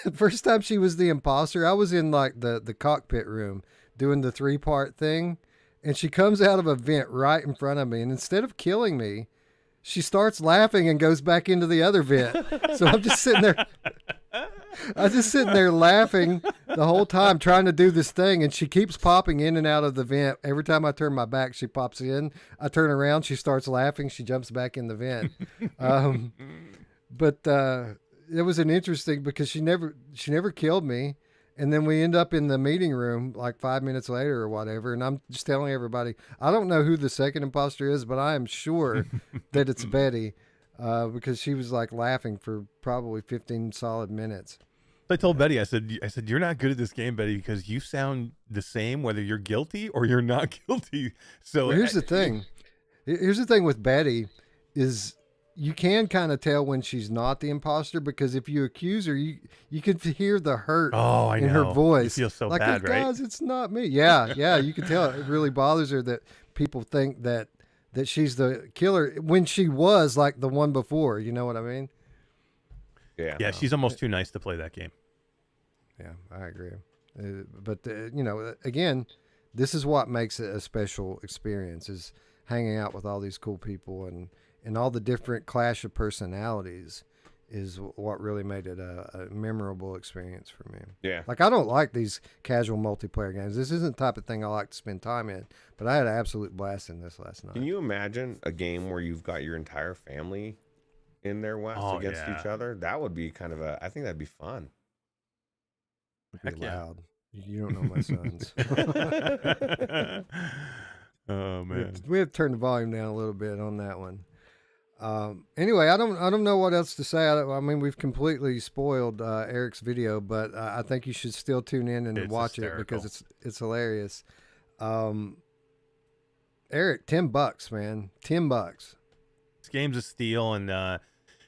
the first time she was the imposter, I was in like the cockpit room doing the 3-part thing, and she comes out of a vent right in front of me, and instead of killing me, she starts laughing and goes back into the other vent. So I'm just sitting there. I was just sitting there laughing the whole time trying to do this thing, and she keeps popping in and out of the vent. Every time I turn my back, she pops in. I turn around, she starts laughing, she jumps back in the vent. But it was an interesting because she never killed me. And then we end up in the meeting room like 5 minutes later or whatever. And I'm just telling everybody, I don't know who the second imposter is, but I am sure that it's Betty because she was like laughing for probably 15 solid minutes. I told Betty, I said, you're not good at this game, Betty, because you sound the same whether you're guilty or you're not guilty. So well, here's the thing. Here's the thing with Betty is you can kind of tell when she's not the imposter because if you accuse her, you can hear the hurt in her voice. You feel so like, bad, right? Guys, it's not me. Yeah, you can tell it really bothers her that people think that she's the killer when she was like the one before. You know what I mean? Yeah, she's almost too nice to play that game. Yeah, I agree. But again, this is what makes it a special experience: is hanging out with all these cool people and all the different clash of personalities is what really made it a memorable experience for me. Yeah. Like, I don't like these casual multiplayer games. This isn't the type of thing I like to spend time in, but I had an absolute blast in this last night. Can you imagine a game where you've got your entire family in there, Wes, against each other? That would be kind of I think that'd be fun. It'd be loud. You don't know my sons. Oh, man. We have to turn the volume down a little bit on that one. Anyway, I don't know what else to say. I mean, we've completely spoiled Eric's video, but I think you should still tune in and watch it because it's hilarious. Eric, $10, man, $10. This game's a steal, and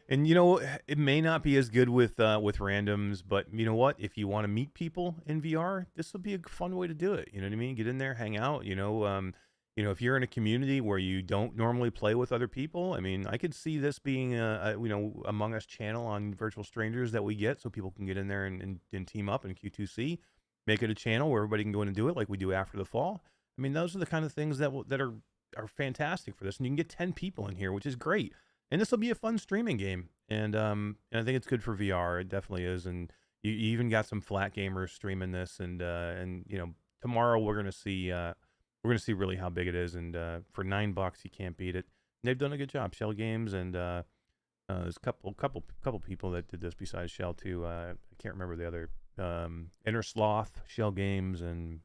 you know, it may not be as good with randoms, but you know what? If you want to meet people in VR, this will be a fun way to do it. You know what I mean? Get in there, hang out. You know, if you're in a community where you don't normally play with other people, I mean, I could see this being a Among Us channel on Virtual Strangers that we get, so people can get in there and team up in Q2C, make it a channel where everybody can go in and do it like we do after the fall. I mean, those are the kind of things that are fantastic for this, and you can get 10 people in here, which is great. And this will be a fun streaming game, and I think it's good for VR. It definitely is, and you even got some flat gamers streaming this, and you know, tomorrow we're gonna see. We're going to see really how big it is, and for $9, you can't beat it. And they've done a good job. Schell Games, and there's a couple people that did this besides Schell too. I can't remember the other. Inner Sloth, Schell Games, and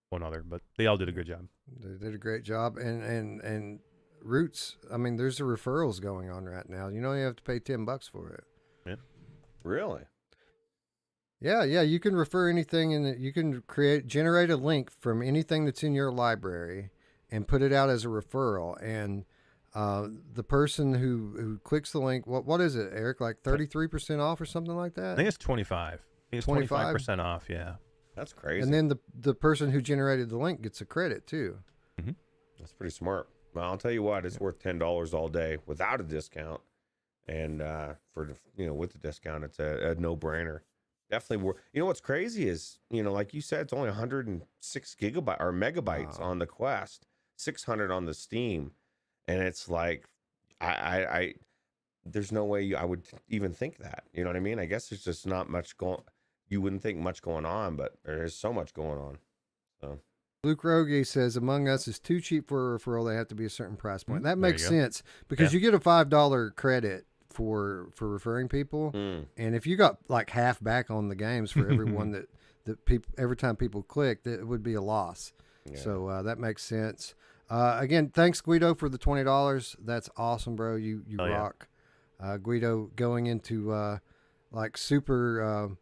one other, but they all did a good job. They did a great job, and Ruuts. I mean, there's the referrals going on right now. You have to pay $10 for it. Yeah, really. Yeah, you can refer anything, and you can generate a link from anything that's in your library and put it out as a referral. And the person who clicks the link, what is it, Eric? Like 33% off or something like that? I think it's 25. I think it's 25% off. Yeah, that's crazy. And then the person who generated the link gets a credit too. Mm-hmm. That's pretty smart. Well, I'll tell you what, it's worth $10 all day without a discount, and with the discount, it's a no-brainer. Definitely worth. You know what's crazy is, like you said, it's only 106 gigabytes or megabytes on the Quest, 600 on the Steam, and it's like, I there's no way I would even think that. You know what I mean? I guess there's just not much going. You wouldn't think much going on, but there is so much going on. So. Luke Rogie says Among Us is too cheap for a referral. They have to be a certain price point. That makes sense because you get a $5 credit for referring people, and if you got like half back on the games for everyone that people every time people click, that would be a loss. So that makes sense. Again, thanks Guido for the $20. That's awesome, bro. You rock. Guido going into like super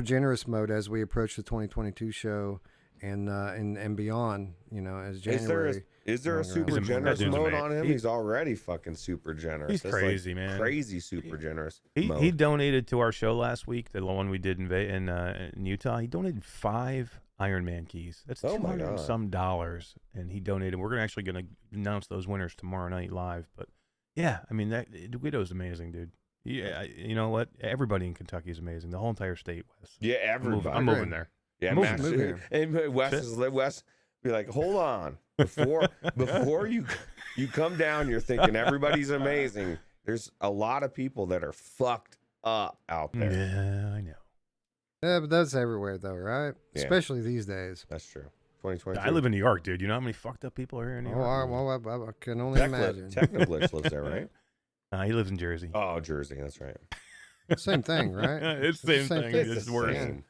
generous mode as we approach the 2022 show and beyond, as January. Is there a super generous mode on him? He's already fucking super generous. He's crazy, man. Crazy super generous. He donated to our show last week, the one we did in Utah. He donated 5 Iron Man keys. That's $200 and some dollars, and he donated. We're actually gonna announce those winners tomorrow night live. But yeah, I mean, Guido's amazing, dude. Yeah, you know what? Everybody in Kentucky is amazing. The whole entire state, Wes. Yeah, everybody. I'm moving there. Yeah, and Wes be like, hold on, before you come down, you're thinking everybody's amazing. There's a lot of people that are fucked up out there. Yeah, I know. Yeah, but that's everywhere though, right? Yeah. Especially these days. That's true. 2023. I live in New York, dude. You know how many fucked up people are here in New Oh, York? I can only imagine. Technoglitch lives there, right? He lives in Jersey. Oh, Jersey. That's right. Same thing, right? It's the same thing. It's It's the worse. same.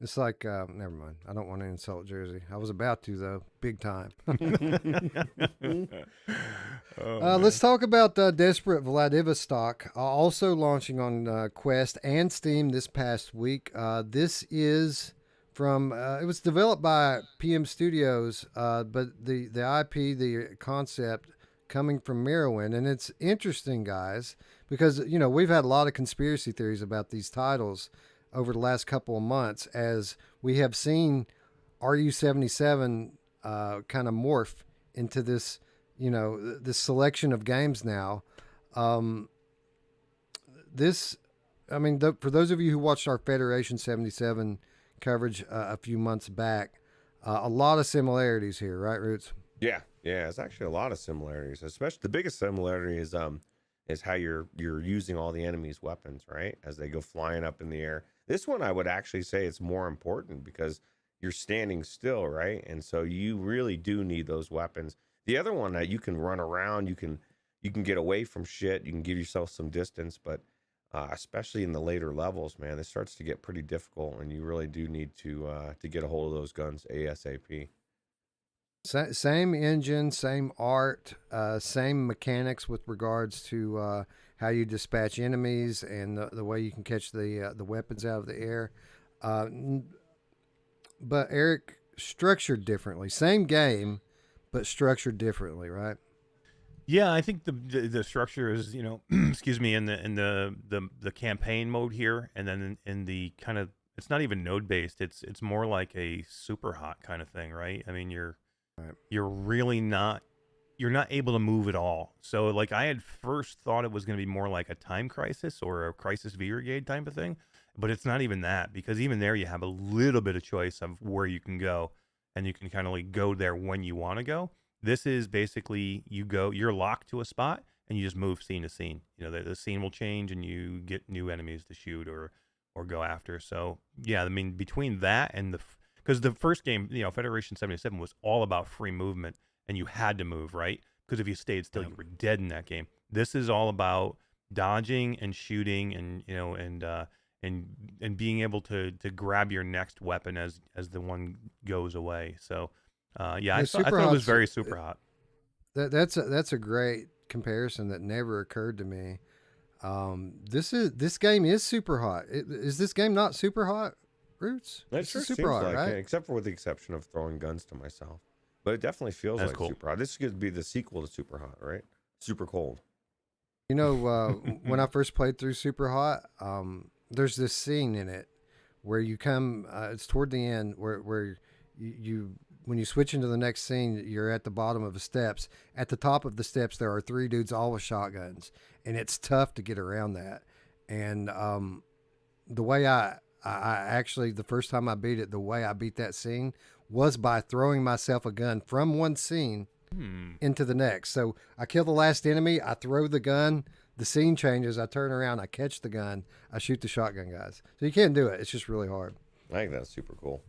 It's like, never mind. I don't want to insult Jersey. I was about to though, big time. Let's talk about Desperate Vladivostok, also launching on Quest and Steam this past week. This is from, it was developed by PM Studios, but the IP, the concept coming from Mirrorwind. And it's interesting, guys, because, you know, we've had a lot of conspiracy theories about these titles over the last couple of months as we have seen RU-77 kind of morph into this, you know, this selection of games now. For those of you who watched our Federation 77 coverage a few months back, a lot of similarities here, right, Ruuts? Yeah, it's actually a lot of similarities. Especially the biggest similarity is how you're using all the enemy's weapons, right? As they go flying up in the air. This one I would actually say it's more important because you're standing still, right? And so you really do need those weapons. The other one that you can run around, you can get away from shit, you can give yourself some distance, but especially in the later levels, man, this starts to get pretty difficult, and you really do need to get a hold of those guns ASAP. Same engine, same art, same mechanics with regards to how you dispatch enemies and the way you can catch the weapons out of the air. But Eric, structured differently. Same game, but structured differently, right? Yeah, I think the structure is, you know, excuse me, in the campaign mode here, and then in the kind of, it's not even node based. It's more like a super hot kind of thing, right? I mean, you're really not, you're not able to move at all. So like I had first thought it was going to be more like a Time Crisis or a Crisis V Brigade type of thing, but it's not even that, because even there you have a little bit of choice of where you can go, and you can kind of like go there when you want to go. This is basically you're locked to a spot and you just move scene to scene. You know, the scene will change and you get new enemies to shoot or go after. So yeah, I mean, between that and because the first game, you know, Federation 77 was all about free movement and you had to move, right? Because if you stayed still, you were dead in that game. This is all about dodging and shooting and, you know, and being able to grab your next weapon as the one goes away. So yeah, I thought it was very super hot. That's a great comparison that never occurred to me. This game is super hot. Is this game not super hot, Ruuts? It sure super seems hot, like right? it, except for the exception of throwing guns to myself. But it definitely feels That's like cool. super hot. This could be the sequel to Super Hot, right? Super cold. You know, when I first played through Super Hot, there's this scene in it where you come. It's toward the end where you when you switch into the next scene, you're at the bottom of the steps. At the top of the steps, there are 3 dudes all with shotguns, and it's tough to get around that. And the way I actually, the first time I beat it, the way I beat that scene was by throwing myself a gun from one scene into the next. So I kill the last enemy, I throw the gun, the scene changes, I turn around, I catch the gun, I shoot the shotgun guys. So you can't do it. It's just really hard. I think that's super cool.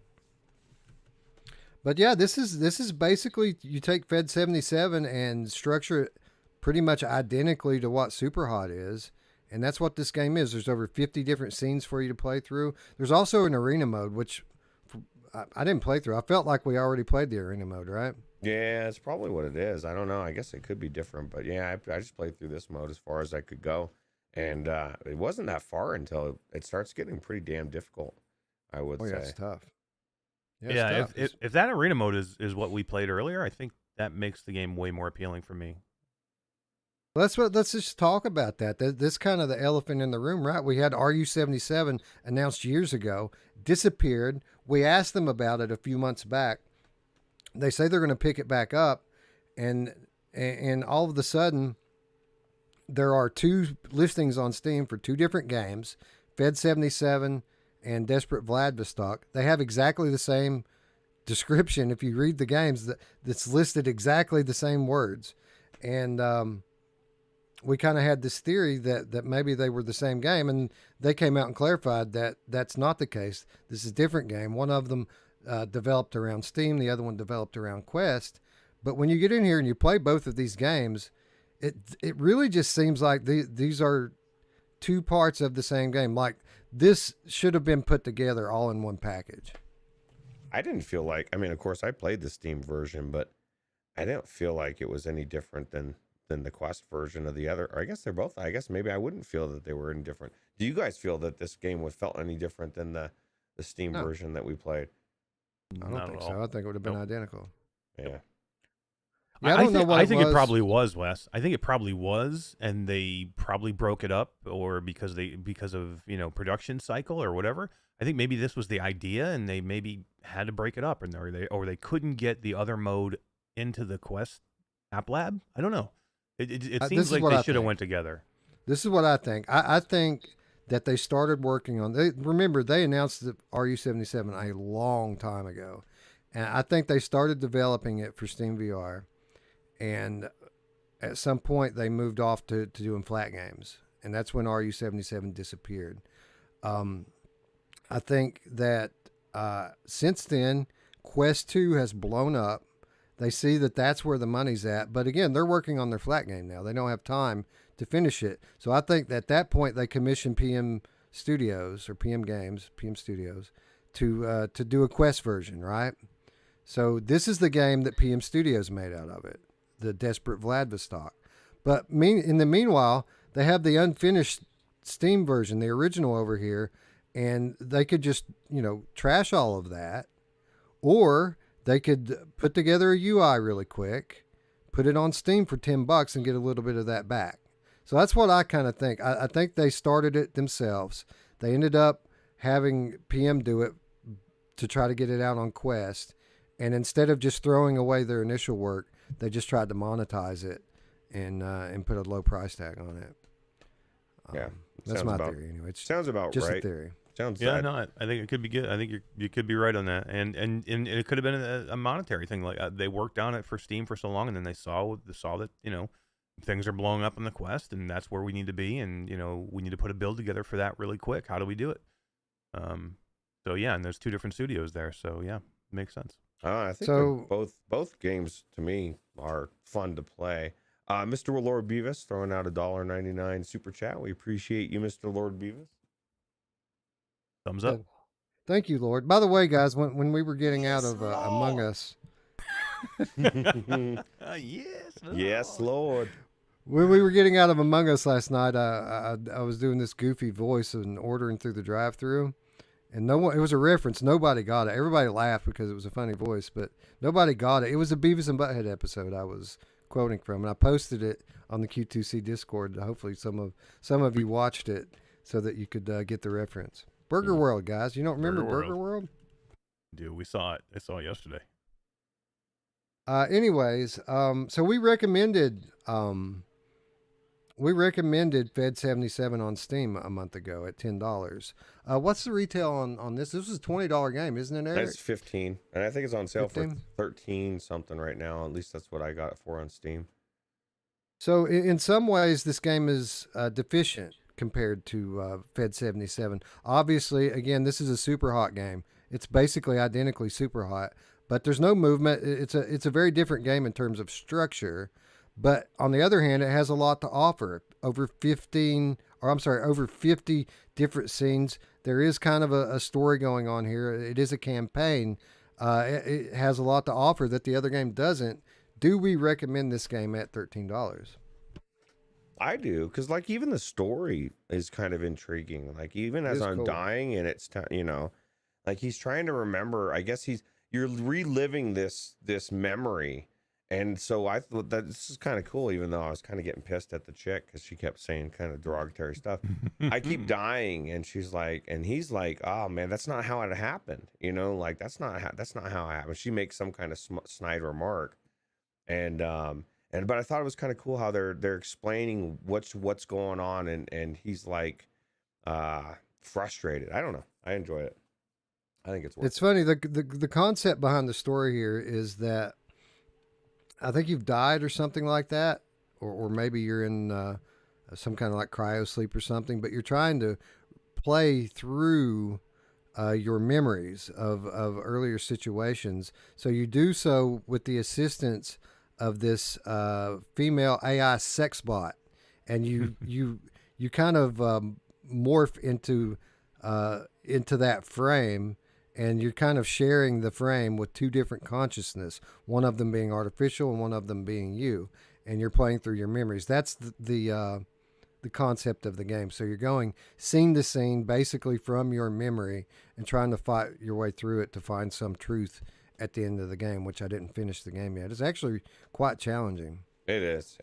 But yeah, this is basically, you take Fed 77 and structure it pretty much identically to what Super Hot is. And that's what this game is. There's over 50 different scenes for you to play through. There's also an arena mode, which I didn't play through. I felt like we already played the arena mode, right? Yeah, it's probably what it is. I don't know. I guess it could be different. But yeah, I just played through this mode as far as I could go. And it wasn't that far until it starts getting pretty damn difficult, I would say. Yeah, it's tough. Yeah, it's tough. if that arena mode is what we played earlier, I think that makes the game way more appealing for me. Let's just talk about that. This kind of the elephant in the room, right? We had RU-77 announced years ago, disappeared. We asked them about it a few months back. They say they're going to pick it back up, and all of a sudden, there are 2 listings on Steam for 2 different games, Fed 77 and Desperate Vladivostok. They have exactly the same description. If you read the games, that's listed exactly the same words, and we kind of had this theory that maybe they were the same game, and they came out and clarified that that's not the case. This is a different game. One of them developed around Steam, the other one developed around Quest. But when you get in here and you play both of these games, it really just seems like these are two parts of the same game. Like this should have been put together all in one package. I didn't feel like, I mean, of course I played the Steam version, but I didn't feel like it was any different than the Quest version of the other. Or I guess they're both, I guess maybe I wouldn't feel that they were any different. Do you guys feel that this game was felt any different than the Steam version that we played? I don't think so. I think it would have been identical. Yeah. Yeah, I think it probably was, Wes. I think it probably was, and they probably broke it up, or because of production cycle or whatever. I think maybe this was the idea, and they maybe had to break it up, or they couldn't get the other mode into the Quest App Lab. I don't know. It seems like they should have went together. This is what I think. I think that they started working on. Remember, they announced the RU77 a long time ago, and I think they started developing it for Steam VR. And at some point, they moved off to doing flat games. And that's when RU77 disappeared. I think that since then, Quest 2 has blown up. They see that that's where the money's at. But again, they're working on their flat game now. They don't have time to finish it. So I think that at that point, they commissioned PM Studios or PM Games, PM Studios, to do a Quest version, right? So this is the game that PM Studios made out of it. The Desperate Vladivostok. But in the meanwhile, they have the unfinished Steam version, the original over here, and they could just, trash all of that, or they could put together a UI really quick, put it on Steam for $10 and get a little bit of that back. So that's what I kind of think. I think they started it themselves. They ended up having PM do it to try to get it out on Quest, and instead of just throwing away their initial work, they just tried to monetize it and put a low price tag on it. Yeah, that's my theory anyway. It sounds about just right. a theory. Sounds yeah. sad. No, I think it could be good. I think you could be right on that, and it could have been a monetary thing. Like they worked on it for Steam for so long, and then they saw that things are blowing up on the Quest, and that's where we need to be, and we need to put a build together for that really quick. How do we do it? So yeah, and there's two different studios there, so yeah, it makes sense. I think both games to me are fun to play. Mr. Lord Beavis throwing out $1.99 super chat. We appreciate you, Mr. Lord Beavis. Thumbs up. Thank you, Lord. By the way, guys, when we were getting out of Among Us, Yes, Lord. When we were getting out of Among Us last night, I was doing this goofy voice and ordering through the drive-thru. And no one, it was a reference. Nobody got it. Everybody laughed because it was a funny voice, but nobody got it. It was a Beavis and Butthead episode I was quoting from, and I posted it on the Q2C Discord. Hopefully some of you watched it so that you could get the reference. Burger World, guys. You don't remember Burger World? Dude, we saw it. I saw it yesterday. Anyways, so we recommended Fed 77 on Steam a month ago at $10. What's the retail on this? This is a $20 game, isn't it, Eric? It's $15, and I think it's on sale 15? for $13 something right now. At least that's what I got it for on Steam. So in some ways, this game is deficient compared to Fed 77. Obviously, again, this is a super hot game. It's basically identically super hot, but there's no movement. It's a very different game in terms of structure. But on the other hand, it has a lot to offer. Over 50 different scenes. There is kind of a story going on here. It is a campaign. It has a lot to offer that the other game doesn't. Do we recommend this game at $13? I do, because like even the story is kind of intriguing. Like even as I'm dying and it's like he's trying to remember. I guess you're reliving this memory. And so I thought that this is kind of cool, even though I was kind of getting pissed at the chick because she kept saying kind of derogatory stuff. I keep dying, and she's like, and he's like, "Oh man, that's not how it happened." Like that's not how it happened. She makes some kind of snide remark, but I thought it was kind of cool how they're explaining what's going on, and he's like frustrated. I don't know. I enjoy it. I think it's worth it. It's funny. The concept behind the story here is that I think you've died or something like that, or maybe you're in some kind of like cryo sleep or something, but you're trying to play through your memories of earlier situations. So you do so with the assistance of this female AI sex bot, and you kind of morph into that frame, and you're kind of sharing the frame with two different consciousness, one of them being artificial and one of them being you, and you're playing through your memories. That's the concept of the game. So you're going scene to scene, basically from your memory, and trying to fight your way through it to find some truth at the end of the game, which I didn't finish the game yet. It's actually quite challenging. It is.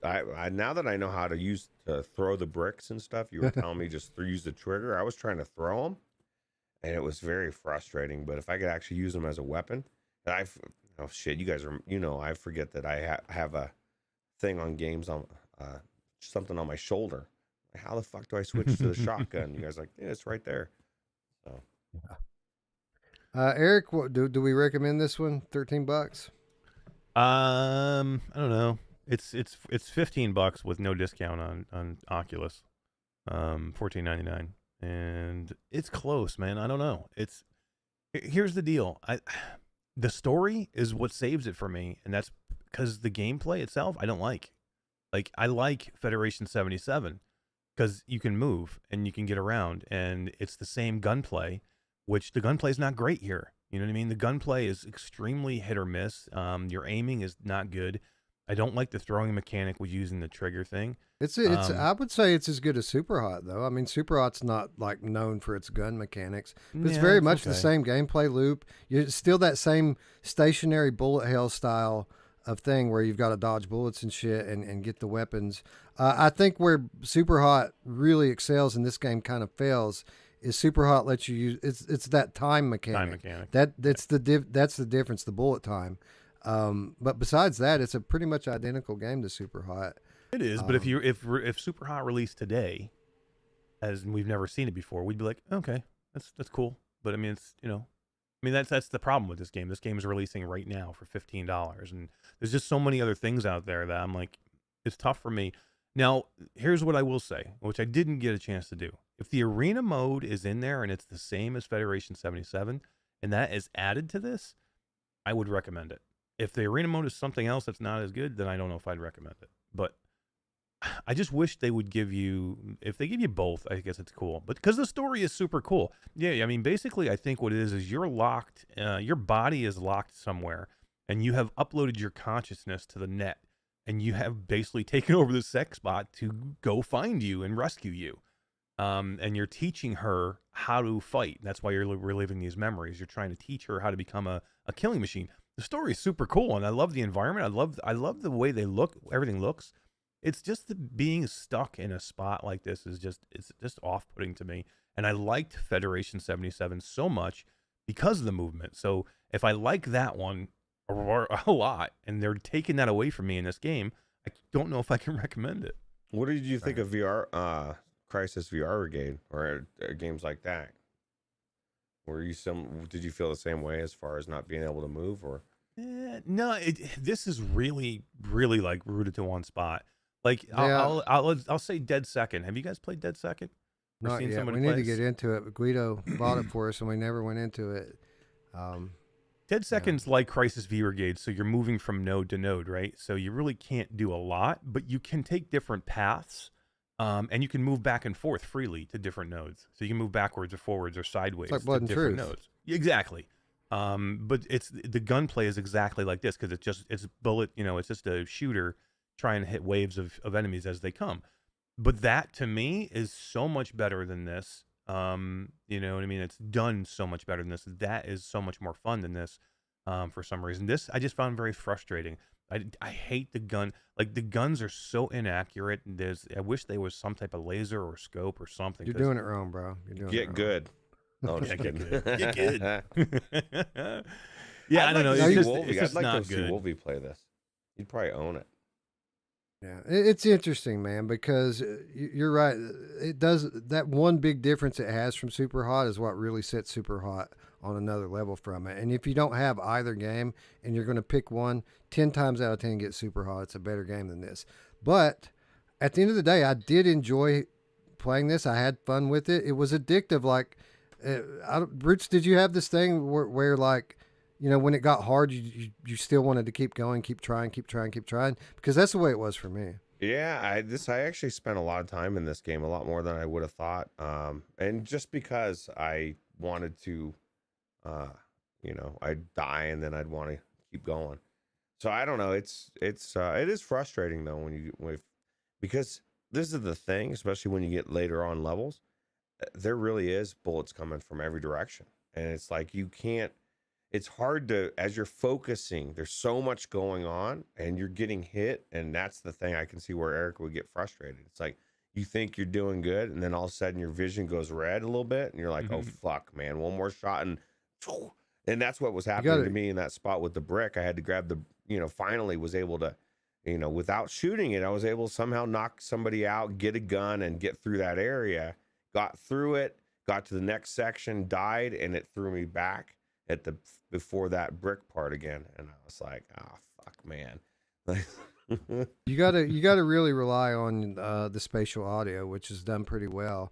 I now that I know how to throw the bricks and stuff, you were telling me just use the trigger. I was trying to throw them, and it was very frustrating. But if I could actually use them as a weapon, oh shit, you guys are, I forget that I have a thing on games on something on my shoulder. How the fuck do I switch to the shotgun? You guys are like, yeah, it's right there. So, Eric, do we recommend this one? $13? I don't know. It's $15 with no discount on Oculus. $14.99, and it's close, man. I don't know. Here's the deal. The story is what saves it for me, and that's because the gameplay itself I don't like. Like, I like Federation 77 because you can move and you can get around, and it's the same gunplay, which the gunplay is not great here. You know what I mean? The gunplay is extremely hit or miss. Your aiming is not good. I don't like the throwing mechanic with using the trigger thing. It's I would say it's as good as Super Hot, though. I mean, Super Hot's not like known for its gun mechanics, but it's very much the same gameplay loop. You're still that same stationary bullet hell style of thing where you've got to dodge bullets and shit and get the weapons. I think where Super Hot really excels and this game kind of fails is Super Hot lets you use it's that time mechanic. That's the difference, the bullet time. But besides that, it's a pretty much identical game to Super Hot. It is, but if Super Hot released today, as we've never seen it before, we'd be like, okay, that's cool. But I mean, that's the problem with this game. This game is releasing right now for $15, and there's just so many other things out there that I'm like, it's tough for me. Now, here's what I will say, which I didn't get a chance to do. If the arena mode is in there and it's the same as Federation 77, and that is added to this, I would recommend it. If the arena mode is something else that's not as good, then I don't know if I'd recommend it. But I just wish they would give you, if they give you both, I guess it's cool. But because the story is super cool. Yeah, I mean, basically, I think what it is you're locked, your body is locked somewhere, and you have uploaded your consciousness to the net, and you have basically taken over the sex bot to go find you and rescue you. And you're teaching her how to fight. That's why you're reliving these memories. You're trying to teach her how to become a killing machine. The story is super cool, and I love the environment. I love the way they look. Everything looks. It's just being stuck in a spot like this it's just off-putting to me. And I liked Federation 77 so much because of the movement. So if I like that one a lot, and they're taking that away from me in this game, I don't know if I can recommend it. What did you think of VR, Crisis VR Brigade, or games like that? Did you feel the same way as far as not being able to move, or? No, this is really, really like rooted to one spot. Like, Yeah. I'll say Dead Second. Have you guys played Dead Second? Or Not seen yet. somebody We need play to it? get into it. But Guido bought it for us, and we never went into it. Dead Second's like Crisis V Brigade, so you're moving from node to node, right? So you really can't do a lot, but you can take different paths, and you can move back and forth freely to different nodes. So you can move backwards or forwards or sideways It's like Blood to and different Truth. nodes. Exactly. But the gunplay is exactly like this because it's bullet. It's just a shooter trying to hit waves of enemies as they come. But that to me is so much better than this. You know what I mean? It's done so much better than this. That is so much more fun than this. For some reason, this I just found very frustrating. I hate the gun. Like, the guns are so inaccurate. I wish there was some type of laser or scope or something. You're doing it wrong, bro. You're doing it Get wrong. good. No, just Yeah, kidding. get good. Yeah, I don't know. I'd It's like just to not see good. Wolvie play this. You'd probably own it. Yeah, it's interesting, man, because you're right. It does that one big difference it has from Super Hot is what really sets Super Hot on another level from it. And if you don't have either game and you're going to pick one, 10 times out of 10 get super hot. It's a better game than this. But at the end of the day, I did enjoy playing this. I had fun with it. It was addictive. Like, Ruuts, did you have this thing where like, you know, when it got hard, you still wanted to keep going, keep trying? Because that's the way it was for me. Yeah, I actually spent a lot of time in this game, a lot more than I would have thought. And just because I wanted to, I'd die and then I'd want to keep going. So I don't know. It is frustrating though because this is the thing, especially when you get later on levels, there really is bullets coming from every direction, and it's like you can't. It's hard to, as you're focusing, there's so much going on and you're getting hit. And that's the thing I can see where Eric would get frustrated. It's like, you think you're doing good. And then all of a sudden your vision goes red a little bit. And you're like, oh, fuck, man, one more shot. And that's what was happening to me in that spot with the brick. I had to grab finally was able to, without shooting it, I was able to somehow knock somebody out, get a gun and get through that area, got through it, got to the next section, died. And it threw me back before that brick part again, and I was like, oh fuck, man. you gotta really rely on the spatial audio, which is done pretty well,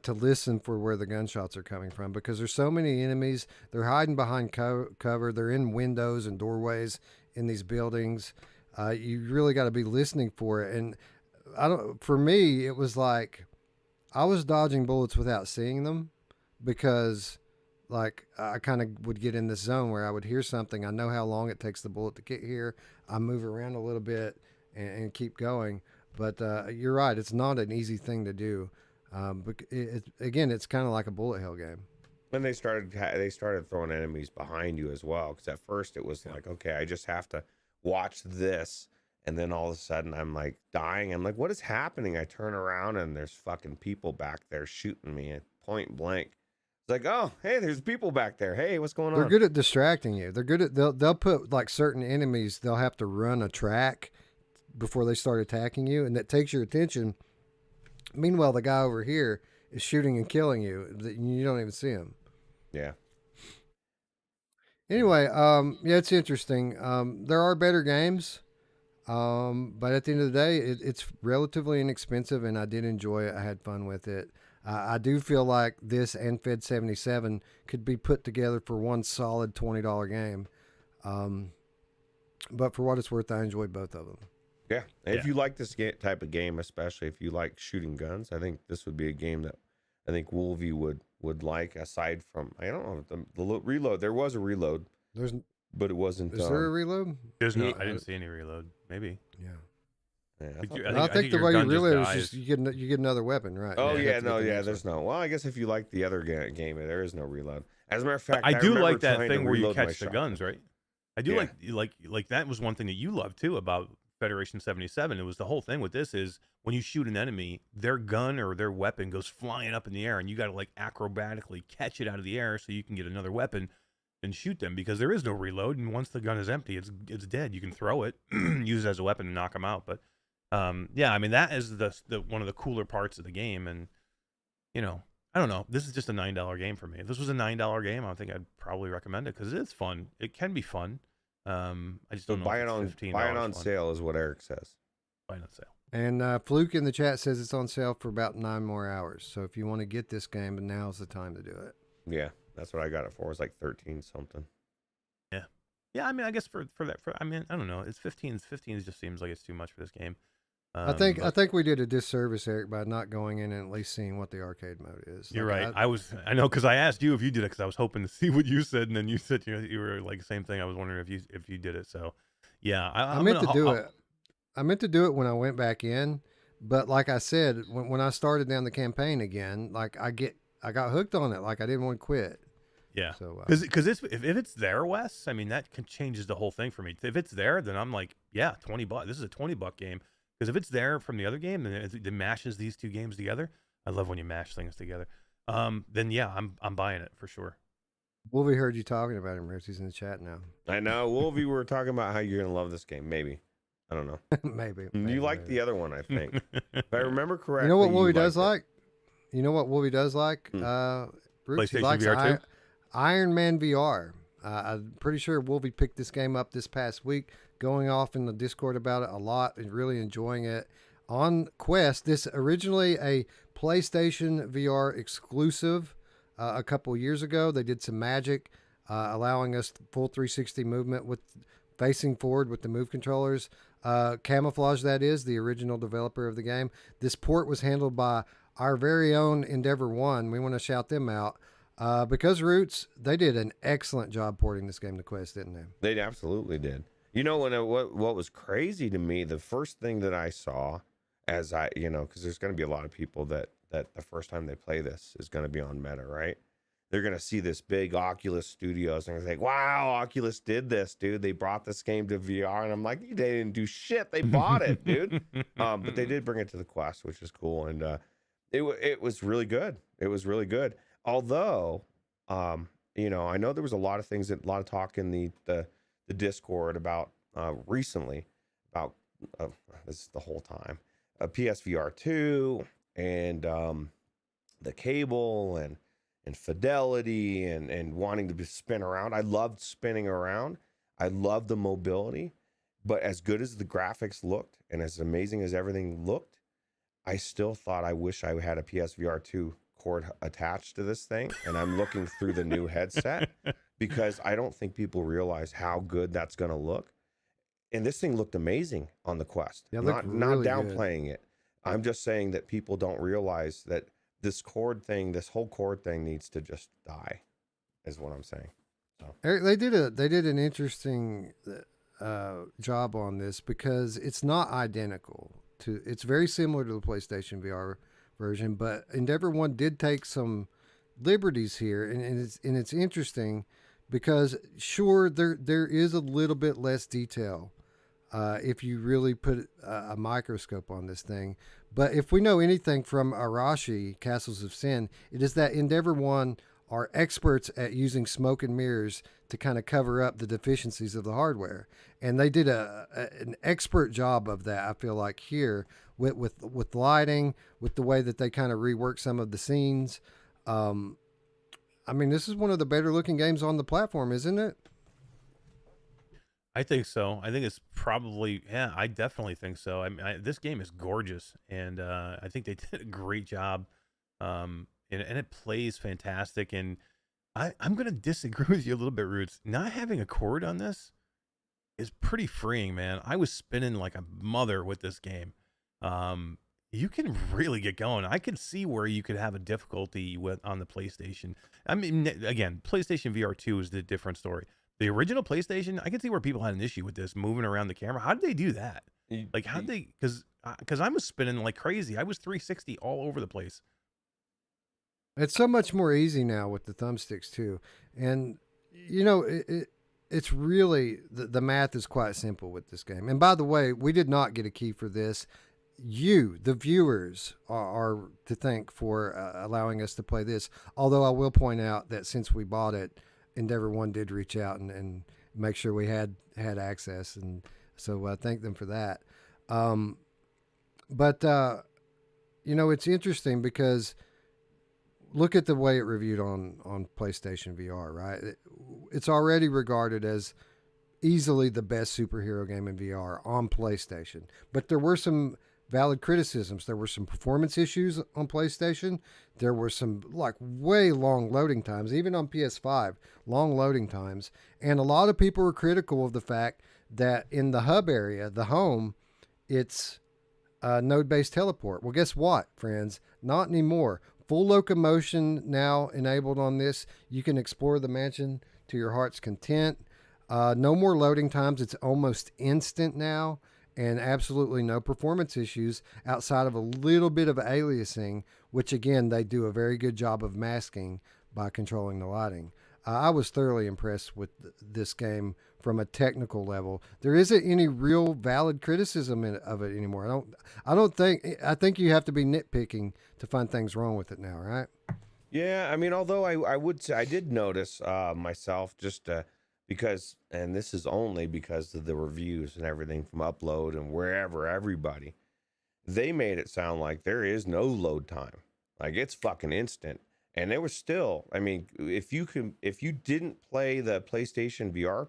to listen for where the gunshots are coming from, because there's so many enemies. They're hiding behind cover. They're in windows and doorways in these buildings. You really got to be listening for it. And for me, it was like I was dodging bullets without seeing them, because like I kind of would get in this zone where I would hear something. I know how long it takes the bullet to get here. I move around a little bit and keep going. But you're right. It's not an easy thing to do. But again, it's kind of like a bullet hell game. And they started throwing enemies behind you as well. Because at first it was like, okay, I just have to watch this. And then all of a sudden I'm like dying. I'm like, what is happening? I turn around and there's fucking people back there shooting me at point blank. It's like, oh, hey, there's people back there. Hey, what's going on? They're good at distracting you. They're good at they'll put like certain enemies. They'll have to run a track before they start attacking you, and that takes your attention. Meanwhile, the guy over here is shooting and killing you. You don't even see him. Yeah. Anyway, yeah, it's interesting. There are better games, but at the end of the day, it's relatively inexpensive, and I did enjoy it. I had fun with it. I do feel like this and Fed 77 could be put together for one solid $20 game. But for what it's worth, I enjoyed both of them. Yeah. If you like this type of game, especially if you like shooting guns, I think this would be a game that I think Wolvie would like, aside from, I don't know, the reload. There was a reload, but it wasn't. Is there a reload? There's no, I didn't see any reload. Maybe. Yeah. Yeah, I think the way you reload is just you get another weapon, right? Oh yeah, there's no. Well, I guess if you like the other game, there is no reload. As a matter of fact, I do like that trying thing to where you reload my catch the shotgun. guns, right? I do like that was one thing that you loved too about Federation 77. It was the whole thing with this is when you shoot an enemy, their gun or their weapon goes flying up in the air, and you got to like acrobatically catch it out of the air so you can get another weapon and shoot them, because there is no reload, and once the gun is empty, it's dead. You can throw it, use it as a weapon, and knock them out, but. Yeah, I mean, that is the one of the cooler parts of the game, and I don't know. This is just a $9 game for me. If this was a $9 game, I think I'd probably recommend it because it's fun. It can be fun. I just don't know. Buy it on sale is what Eric says. Buy it on sale. And Fluke in the chat says it's on sale for about 9 more hours. So if you want to get this game, now's the time to do it. Yeah, that's what I got it for. It's like 13 something. Yeah. I mean, I guess for that, I mean, I don't know. It's 15. 15 just seems like it's too much for this game. I think we did a disservice, Eric, by not going in and at least seeing what the arcade mode is. You're right. I know, because I asked you if you did it, because I was hoping to see what you said, and then you said you were like the same thing. I was wondering if you did it. So, yeah, I meant to do it. I meant to do it when I went back in, but like I said, when I started down the campaign again, like I got hooked on it. Like I didn't want to quit. Yeah. So because if it's there, Wes, I mean that changes the whole thing for me. If it's there, then I'm like, yeah, $20. This is a $20 game. Because if it's there from the other game, then it mashes these two games together. I love when you mash things together. Then yeah, I'm buying it for sure. Wolvie heard you talking about him, Rich. He's in the chat now. I know, Wolvie. We were talking about how you're gonna love this game. Maybe, I don't know. maybe you like the other one, I think. If I remember correctly. You know what Wolvie does like? You know what Wolvie does like? Bruce, PlayStation VR too. Iron Man VR. I'm pretty sure Wolvie picked this game up this past week, going off in the Discord about it a lot and really enjoying it. On Quest, this originally a PlayStation VR exclusive a couple years ago. They did some magic, allowing us full 360 movement with facing forward with the Move controllers. Camouflage, that is, the original developer of the game. This port was handled by our very own Endeavor One. We want to shout them out. Because Ruuts, they did an excellent job porting this game to Quest, didn't they? They absolutely did. You know, what was crazy to me, the first thing that I saw as because there's going to be a lot of people that the first time they play this is going to be on Meta, right? They're going to see this big Oculus Studios and they're like, wow, Oculus did this, dude. They brought this game to VR. And I'm like, they didn't do shit. They bought it, dude. But they did bring it to the Quest, which is cool. And it was really good. It was really good. Although, I know there was a lot of talk in the Discord about recently about this is the whole time PSVR 2 and the cable and fidelity and wanting to spin around. I loved spinning around. I loved the mobility, but as good as the graphics looked and as amazing as everything looked, I still thought I wish I had a PSVR 2 cord attached to this thing. And I'm looking through the new headset because I don't think people realize how good that's going to look. And this thing looked amazing on the Quest. Yeah, not really downplaying it. I'm just saying that people don't realize that this whole cord thing needs to just die, is what I'm saying. So Eric, they did an interesting job on this because it's not identical to. It's very similar to the PlayStation VR version, but Endeavor One did take some liberties here, and it's interesting because sure there is a little bit less detail if you really put a microscope on this thing. But if we know anything from Arashi, Castles of Sin, it is that Endeavor One are experts at using smoke and mirrors to kind of cover up the deficiencies of the hardware. And they did an expert job of that, I feel like, here with lighting, with the way that they kind of rework some of the scenes. This is one of the better looking games on the platform, isn't it? I think so. I think it's probably, I definitely think so. This game is gorgeous, and I think they did a great job, and it plays fantastic. And I'm going to disagree with you a little bit, Ruuts. Not having a cord on this is pretty freeing, man. I was spinning like a mother with this game. You can really get going. I could see where you could have a difficulty on the PlayStation. I mean, again, PlayStation VR 2 is the different story. The original PlayStation, I can see where people had an issue with this moving around the camera. How did they do that? Like, how did they? Because I was spinning like crazy. I was 360 all over the place. It's so much more easy now with the thumbsticks too, and it's really the math is quite simple with this game. And by the way, we did not get a key for this. You, the viewers, are to thank for allowing us to play this. Although I will point out that since we bought it, Endeavor One did reach out and make sure we had access, and so I thank them for that. It's interesting because look at the way it reviewed on PlayStation VR, right? It's already regarded as easily the best superhero game in VR on PlayStation, but there were some valid criticisms. There were some performance issues on PlayStation. There were some way long loading times, even on PS5, long loading times. And a lot of people were critical of the fact that in the hub area, the home, it's node-based teleport. Well, guess what, friends? Not anymore. Full locomotion now enabled on this. You can explore the mansion to your heart's content. No more loading times. It's almost instant now. And absolutely no performance issues outside of a little bit of aliasing, which again, they do a very good job of masking by controlling the lighting. I was thoroughly impressed with this game from a technical level. There isn't any real valid criticism of it anymore. I think you have to be nitpicking to find things wrong with it now, right? Yeah, I mean, although I would say I did notice myself just because, and this is only because of the reviews and everything from Upload and wherever, everybody, they made it sound like there is no load time. Like, it's fucking instant. and it was still. I mean, if you didn't play the PlayStation VR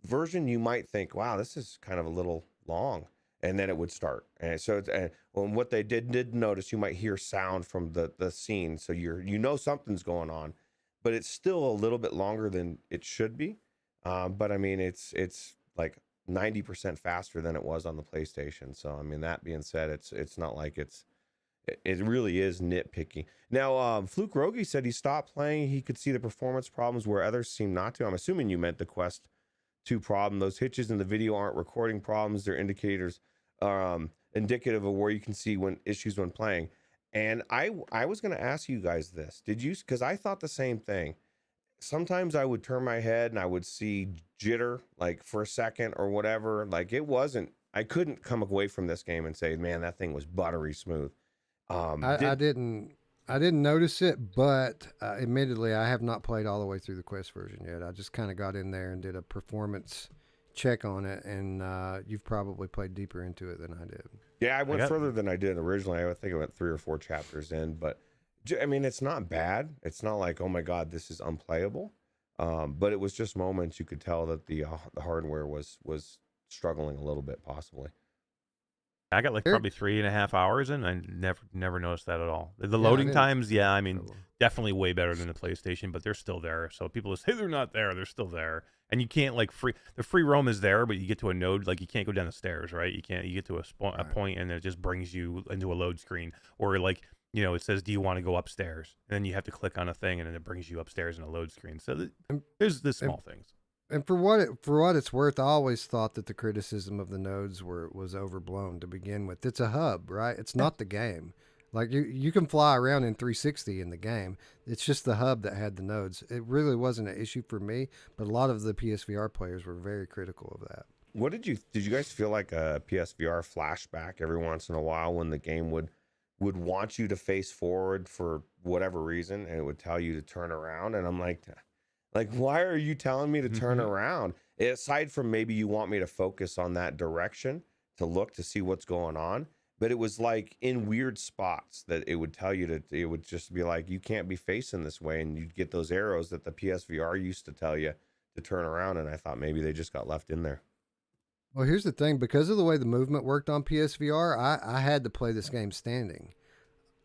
version, you might think, wow, this is kind of a little long, and then it would start. And so what they did notice, you might hear sound from the scene, so something's going on, but it's still a little bit longer than it should be. But I mean, it's like 90% faster than it was on the PlayStation. So I mean, that being said, it's not like it really is nitpicky. Now, Fluke Rogi said he stopped playing. He could see the performance problems where others seem not to. I'm assuming you meant the Quest 2 problem. Those hitches in the video aren't recording problems. They're indicators, indicative of where you can see issues when playing. And I was going to ask you guys this. Because I thought the same thing. Sometimes I would turn my head and I would see jitter, like for a second or whatever. Like I couldn't come away from this game and say, man, that thing was buttery smooth. I didn't notice it, but admittedly, I have not played all the way through the Quest version yet. I just kind of got in there and did a performance check on it, and you've probably played deeper into it than I did. Yeah, I went further than I did originally. I think I went 3 or 4 chapters in, but I mean, it's not bad. It's not like, oh my God, this is unplayable. But it was just moments you could tell that the hardware was struggling a little bit, possibly. I got like probably 3.5 hours in. I never noticed that at all. The loading times, I mean, definitely way better than the PlayStation, but they're still there. So people say they're not there, they're still there. And you can't the free roam is there, but you get to a node, like you can't go down the stairs, right? You get to a point and it just brings you into a load screen, or like, it says, do you want to go upstairs? And then you have to click on a thing and then it brings you upstairs in a load screen. So there's the small things. And for what it's worth, I always thought that the criticism of the nodes was overblown to begin with. It's a hub, right? It's not the game. Like you can fly around in 360 in the game. It's just the hub that had the nodes. It really wasn't an issue for me, but a lot of the PSVR players were very critical of that. What did you guys feel like a PSVR flashback every once in a while when the game would want you to face forward for whatever reason, and it would tell you to turn around? And I'm like, why are you telling me to turn around? Aside from maybe you want me to focus on that direction to look to see what's going on, but it was like in weird spots that it would tell you it would just be like, you can't be facing this way, and you'd get those arrows that the PSVR used to tell you to turn around, and I thought maybe they just got left in there. Well, here's the thing. Because of the way the movement worked on PSVR, I had to play this game standing.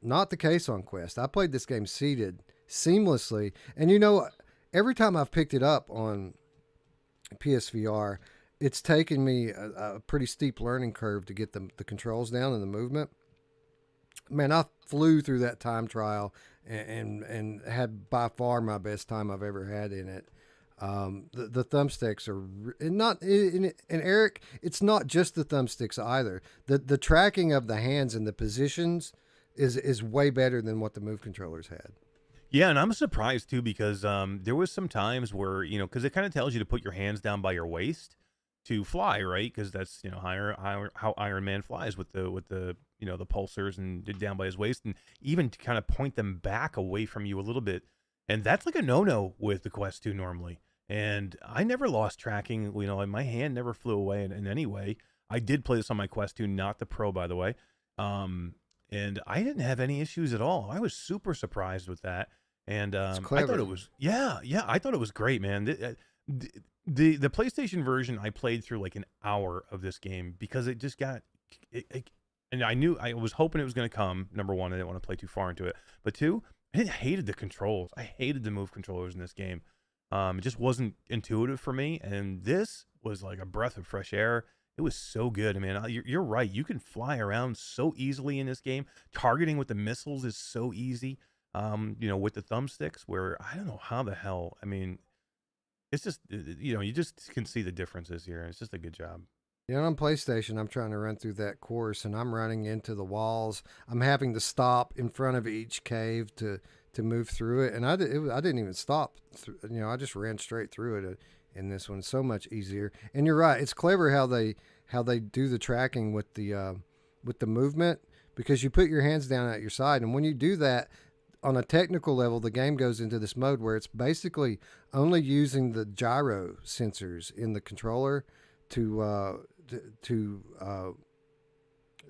Not the case on Quest. I played this game seated seamlessly, and every time I've picked it up on PSVR, it's taken me a pretty steep learning curve to get the controls down and the movement. Man, I flew through that time trial and had by far my best time I've ever had in it. The thumbsticks are not, and Eric, it's not just the thumbsticks either. The tracking of the hands and the positions is way better than what the Move controllers had. Yeah, and I'm surprised too, because there was some times where, because it kind of tells you to put your hands down by your waist to fly, right? Because that's how Iron Man flies with the the pulsars and down by his waist, and even to kind of point them back away from you a little bit. And that's like a no-no with the Quest 2 normally. And I never lost tracking, and my hand never flew away in any way. I did play this on my Quest 2, not the Pro, by the way. And I didn't have any issues at all. I was super surprised with that. And I thought it was, I thought it was great, man. The PlayStation version, I played through like an hour of this game because it just got, and I was hoping it was going to come. Number one, I didn't want to play too far into it. But two, I hated the controls. I hated the Move controllers in this game. It just wasn't intuitive for me. And this was like a breath of fresh air. It was so good. I mean, you're right. You can fly around so easily in this game. Targeting with the missiles is so easy. With the thumbsticks, where I don't know how the hell. I mean, it's just, you just can see the differences here. It's just a good job. On PlayStation, I'm trying to run through that course, and I'm running into the walls. I'm having to stop in front of each cave to move through it, and I didn't even stop. I just ran straight through it. In this one, so much easier. And you're right; it's clever how they do the tracking with the movement, because you put your hands down at your side, and when you do that, on a technical level, the game goes into this mode where it's basically only using the gyro sensors in the controller to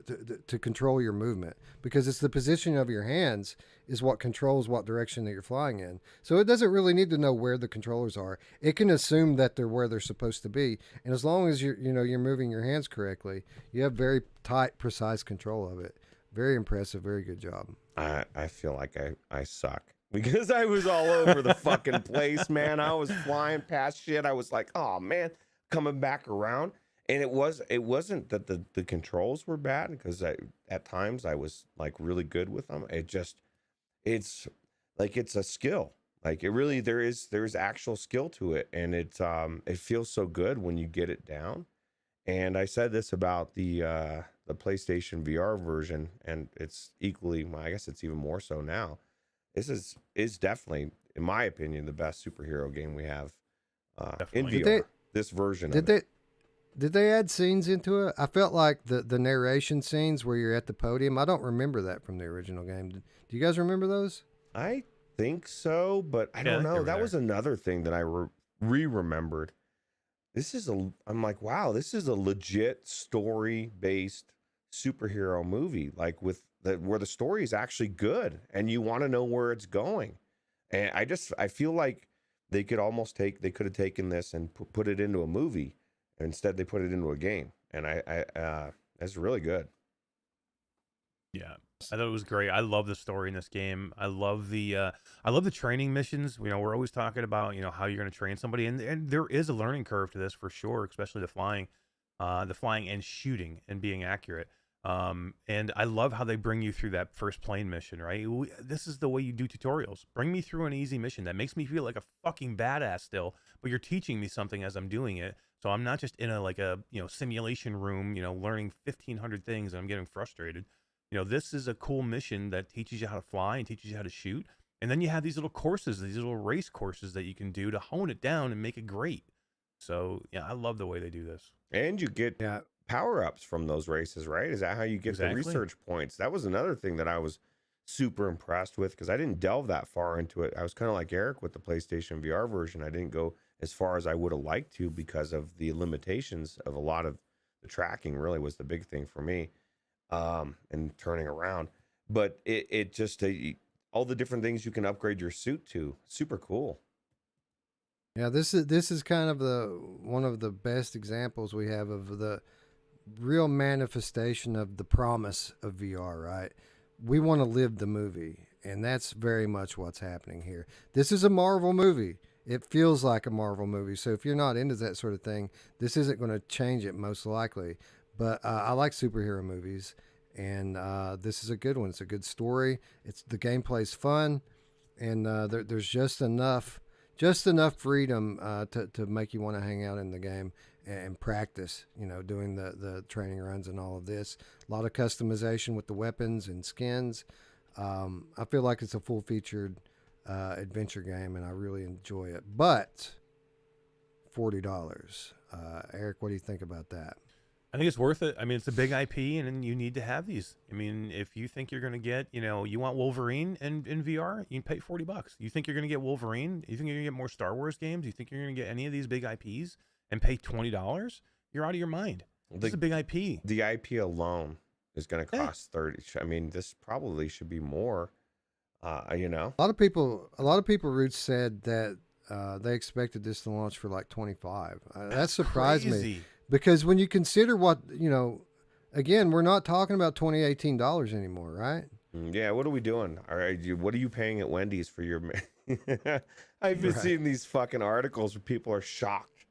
to control your movement, because it's the position of your hands is what controls what direction that you're flying in. So it doesn't really need to know where the controllers are. It can assume that they're where they're supposed to be, and as long as you're moving your hands correctly, you have very tight, precise control of it. Very impressive. Very good job. I feel like I suck because I was all over the fucking place, man. I was flying past shit. I was like, oh man, coming back around. And it wasn't that the controls were bad, because at times I was like really good with them. It's like it's a skill. Like it really there's actual skill to it, and it feels so good when you get it down. And I said this about the PlayStation VR version, and it's equally, I guess it's even more so now. This is definitely, in my opinion, the best superhero game we have in VR. This version of it. Did they add scenes into it? I felt like the narration scenes where you're at the podium. I don't remember that from the original game. Do you guys remember those? I think so, but I don't know. That was another thing that I remembered. I'm like, wow, this is a legit story-based superhero movie, like where the story is actually good and you want to know where it's going. And I feel like they could have taken this and put it into a movie. Instead, they put it into a game, and that's really good. Yeah, I thought it was great. I love the story in this game. I love the training missions. We're always talking about how you're going to train somebody, and there is a learning curve to this for sure, especially the flying and shooting and being accurate. And I love how they bring you through that first plane mission. Right, this is the way you do tutorials. Bring me through an easy mission that makes me feel like a fucking badass still, but you're teaching me something as I'm doing it. So I'm not just in a simulation room, learning 1,500 things and I'm getting frustrated. This is a cool mission that teaches you how to fly and teaches you how to shoot. And then you have these little courses, these little race courses that you can do to hone it down and make it great. So yeah, I love the way they do this. And you get power-ups from those races, right? Is that how you get the research points? That was another thing that I was super impressed with, because I didn't delve that far into it. I was kind of like Eric with the PlayStation VR version. I didn't go as far as I would have liked to because of the limitations of a lot of the tracking. Really was the big thing for me, and turning around. But it just all the different things you can upgrade your suit to, super cool. Yeah, this is kind of one of the best examples we have of the real manifestation of the promise of VR, right? We want to live the movie, and that's very much what's happening here. This is a Marvel movie. It feels like a Marvel movie. So if you're not into that sort of thing, this isn't going to change it most likely. But I like superhero movies, and this is a good one. It's a good story. The gameplay's fun, and there's just enough freedom to make you want to hang out in the game and practice, doing the training runs and all of this. A lot of customization with the weapons and skins. I feel like it's a full-featured adventure game, and I really enjoy it. But $40. Eric, what do you think about that? I think it's worth it. I mean, it's a big IP, and you need to have these. I mean, if you think you're going to get, you want Wolverine in VR, you can pay $40. You think you're going to get Wolverine? You think you're going to get more Star Wars games? You think you're going to get any of these big IPs and pay $20? You're out of your mind. This is a big IP. The IP alone is going to cost $30. I mean, this probably should be more. A lot of people, Ruuts, said that they expected this to launch for like $25. That surprised me, because when you consider what, again, we're not talking about $2018 anymore, right? Yeah. What are we doing? All right. What are you paying at Wendy's for your? I've been seeing these fucking articles where people are shocked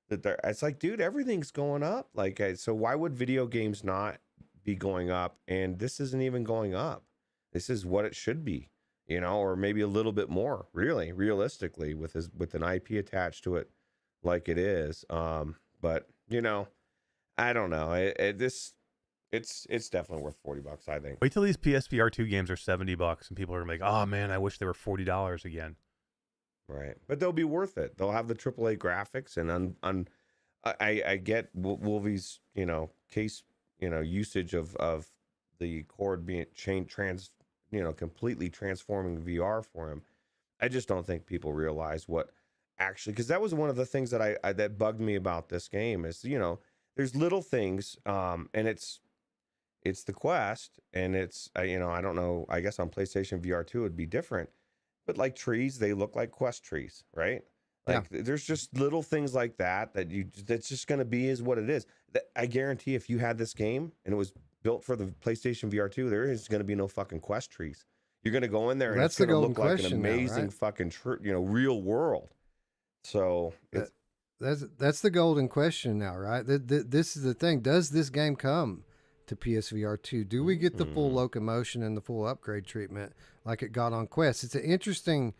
that it's like, dude, everything's going up. Like, so why would video games not be going up? And this isn't even going up. This is what it should be. Or maybe a little bit more, really, realistically, with an IP attached to it, like it is. But I don't know. It's definitely worth $40, I think. Wait till these PSVR 2 games are $70, and people are like, "Oh man, I wish they were $40 again." Right, but they'll be worth it. They'll have the AAA graphics, and I get Wolvie's case usage of the cord being completely transforming VR for him. I just don't think people realize what actually, because that was one of the things that that bugged me about this game is, there's little things, and it's the Quest, and it's you know, I don't know. I guess on PlayStation VR 2 it'd be different, but like trees, they look like Quest trees, right? Like there's just little things like that that's just gonna be is what it is. I guarantee if you had this game and it was built for the PlayStation VR 2, there is gonna be no fucking Quest trees. You're gonna go in there and That's it's the gonna look golden like an question now, amazing right? fucking real world. So it's, That's the golden question now, right? This is the thing. Does this game come to PSVR 2? Do we get the full locomotion and the full upgrade treatment like it got on Quest? It's an interesting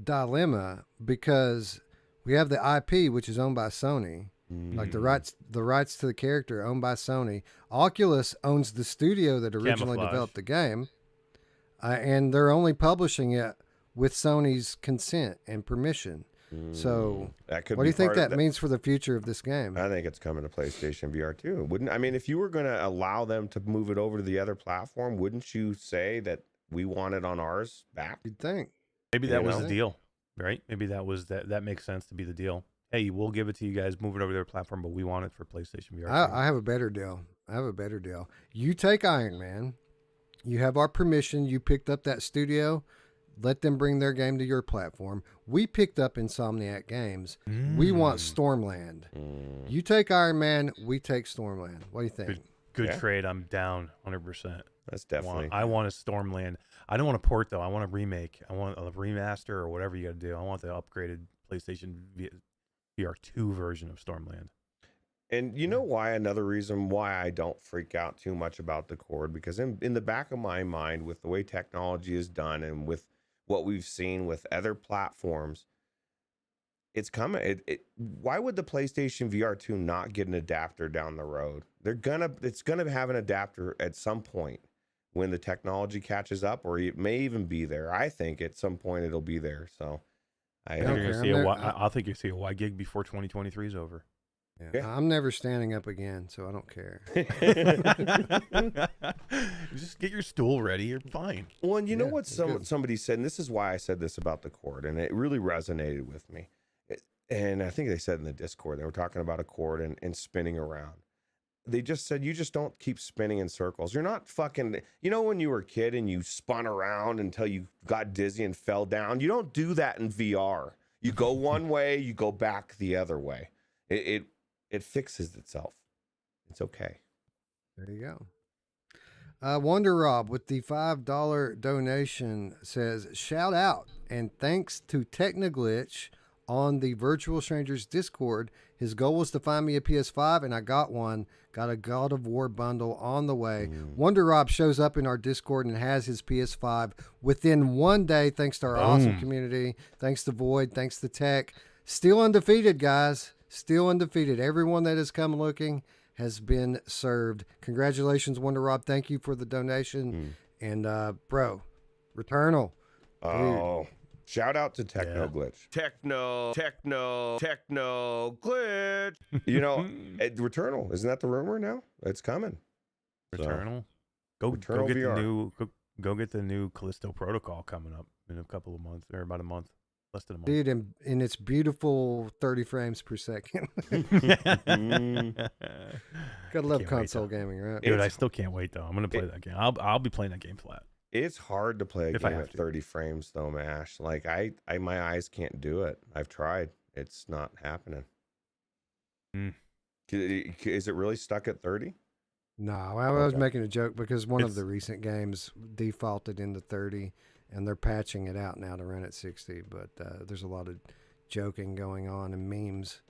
dilemma because we have the IP, which is owned by Sony. Like the rights to the character are owned by Sony. Oculus owns the studio that originally Camouflage. developed the game, and they're only publishing it with Sony's consent and permission. So, that could what be do you think part of that means for the future of this game? I think it's coming to PlayStation VR 2. Wouldn't I mean if you were going to allow them to move it over to the other platform, wouldn't you say that we want it on ours back? You'd think. Maybe that You was know? the deal, right? Maybe that was that makes sense to be the deal. Hey, we'll give it to you guys, move it over to their platform, but we want it for PlayStation VR. I have a better deal. You take Iron Man. You have our permission. You picked up that studio. Let them bring their game to your platform. We picked up Insomniac Games. We want Stormland. You take Iron Man. We take Stormland. What do you think? Good Yeah. trade. I'm down 100%. That's definitely. I want a Stormland. I don't want a port though. I want a remake. I want a remaster or whatever you got to do. I want the upgraded PlayStation VR 2 version of Stormland. And you know why? Another reason why I don't freak out too much about the cord, because in the back of my mind, with the way technology is done and with what we've seen with other platforms, it's coming. Why would the PlayStation VR 2 not get an adapter down the road? It's gonna have an adapter at some point when the technology catches up, or it may even be there. I think at some point it'll be there. So I think you're gonna see a Y gig before 2023 is over. Yeah. I'm never standing up again, so I don't care. Just get your stool ready. You're fine. Well, and you know what good. somebody said, and this is why I said this about the cord, and it really resonated with me. And I think they said in the Discord, they were talking about a cord and spinning around. They just said, you just don't keep spinning in circles. You're not fucking, you know, when you were a kid and you spun around until you got dizzy and fell down, you don't do that in VR. You go one way, you go back the other way. It fixes itself. It's okay. There you go. Wonder Rob with the $5 donation says, shout out and thanks to Technoglitch on the Virtual Strangers Discord. His goal was to find me a PS5 and I got one. Got a God of War bundle on the way. Wonder Rob shows up in our Discord and has his PS5 within one day thanks to our awesome community. Thanks to Void. Thanks to Tech. Still undefeated, guys. Still undefeated. Everyone that has come looking has been served. Congratulations, Wonder Rob. Thank you for the donation. And, bro, Returnal. Oh, shout out to Technoglitch. Technoglitch. You know, Returnal, isn't that the rumor now? It's coming. Returnal. Returnal Go get VR. the new go get the new Callisto Protocol coming up in a couple of months, or about a month. Less than a month. Dude, in its beautiful 30 frames per second. Gotta love console gaming, right? Dude, I still can't wait though. I'm gonna play that game. I'll be playing that game flat. It's hard to play a If I game have at to. 30 frames though, Mash. Like I my eyes can't do it. I've tried. It's not happening. Is it really stuck at 30? No, I was Okay. making a joke because one of It's- the recent games defaulted into 30, and they're patching it out now to run at 60. But there's a lot of joking going on and memes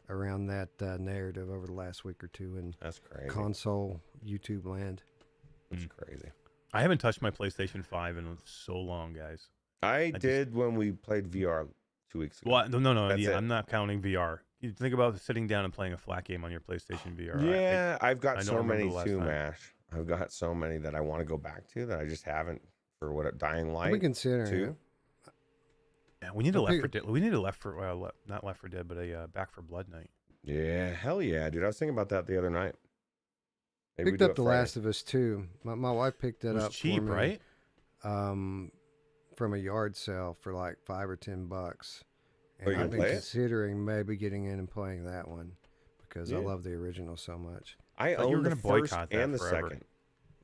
around that narrative over the last week or two in That's crazy. console YouTube land. That's crazy. I haven't touched my PlayStation 5 in so long, guys. I just- did when we played VR 2 weeks ago. Well, no. That's Yeah, it. I'm not counting VR. You think about sitting down and playing a flat game on your PlayStation VR. Yeah, I've I got don't so remember many the last too, time. Mash. I've got so many that I want to go back to that I just haven't for what Dying I'll Light. be considering too. it. Yeah, we need a I'll Left pick- 4 Dead. We need a not Left 4 Dead, but a Back 4 Blood night. Yeah, hell yeah, dude. I was thinking about that the other night. Maybe we Picked do up it The Friday. Last of Us 2. My wife picked It that was up cheap, for me, right? from a yard sale for like $5 or $10. Oh, And you gonna I've been play it? considering maybe getting in and playing that one because I Yeah. love the original so much. I Thought you were own the gonna first boycott that and the forever. second.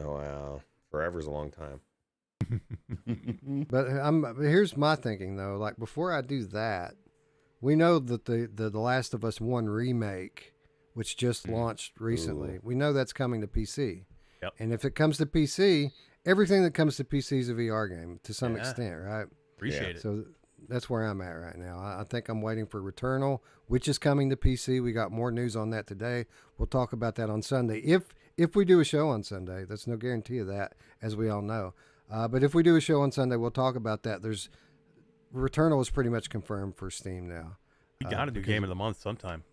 Oh wow, forever's a long time. But here's my thinking though. Like before I do that, we know that the Last of Us 1 remake, which just launched recently, we know that's coming to PC. Yep. And if it comes to PC, everything that comes to PC is a VR game to some extent, right? Appreciate it. So that's where I'm at right now. I think I'm waiting for Returnal, which is coming to PC. We got more news on that today. We'll talk about that on Sunday. If we do a show on Sunday, that's no guarantee of that, as we all know. But if we do a show on Sunday, we'll talk about that. Returnal is pretty much confirmed for Steam now. You got to do Game of the Month sometime.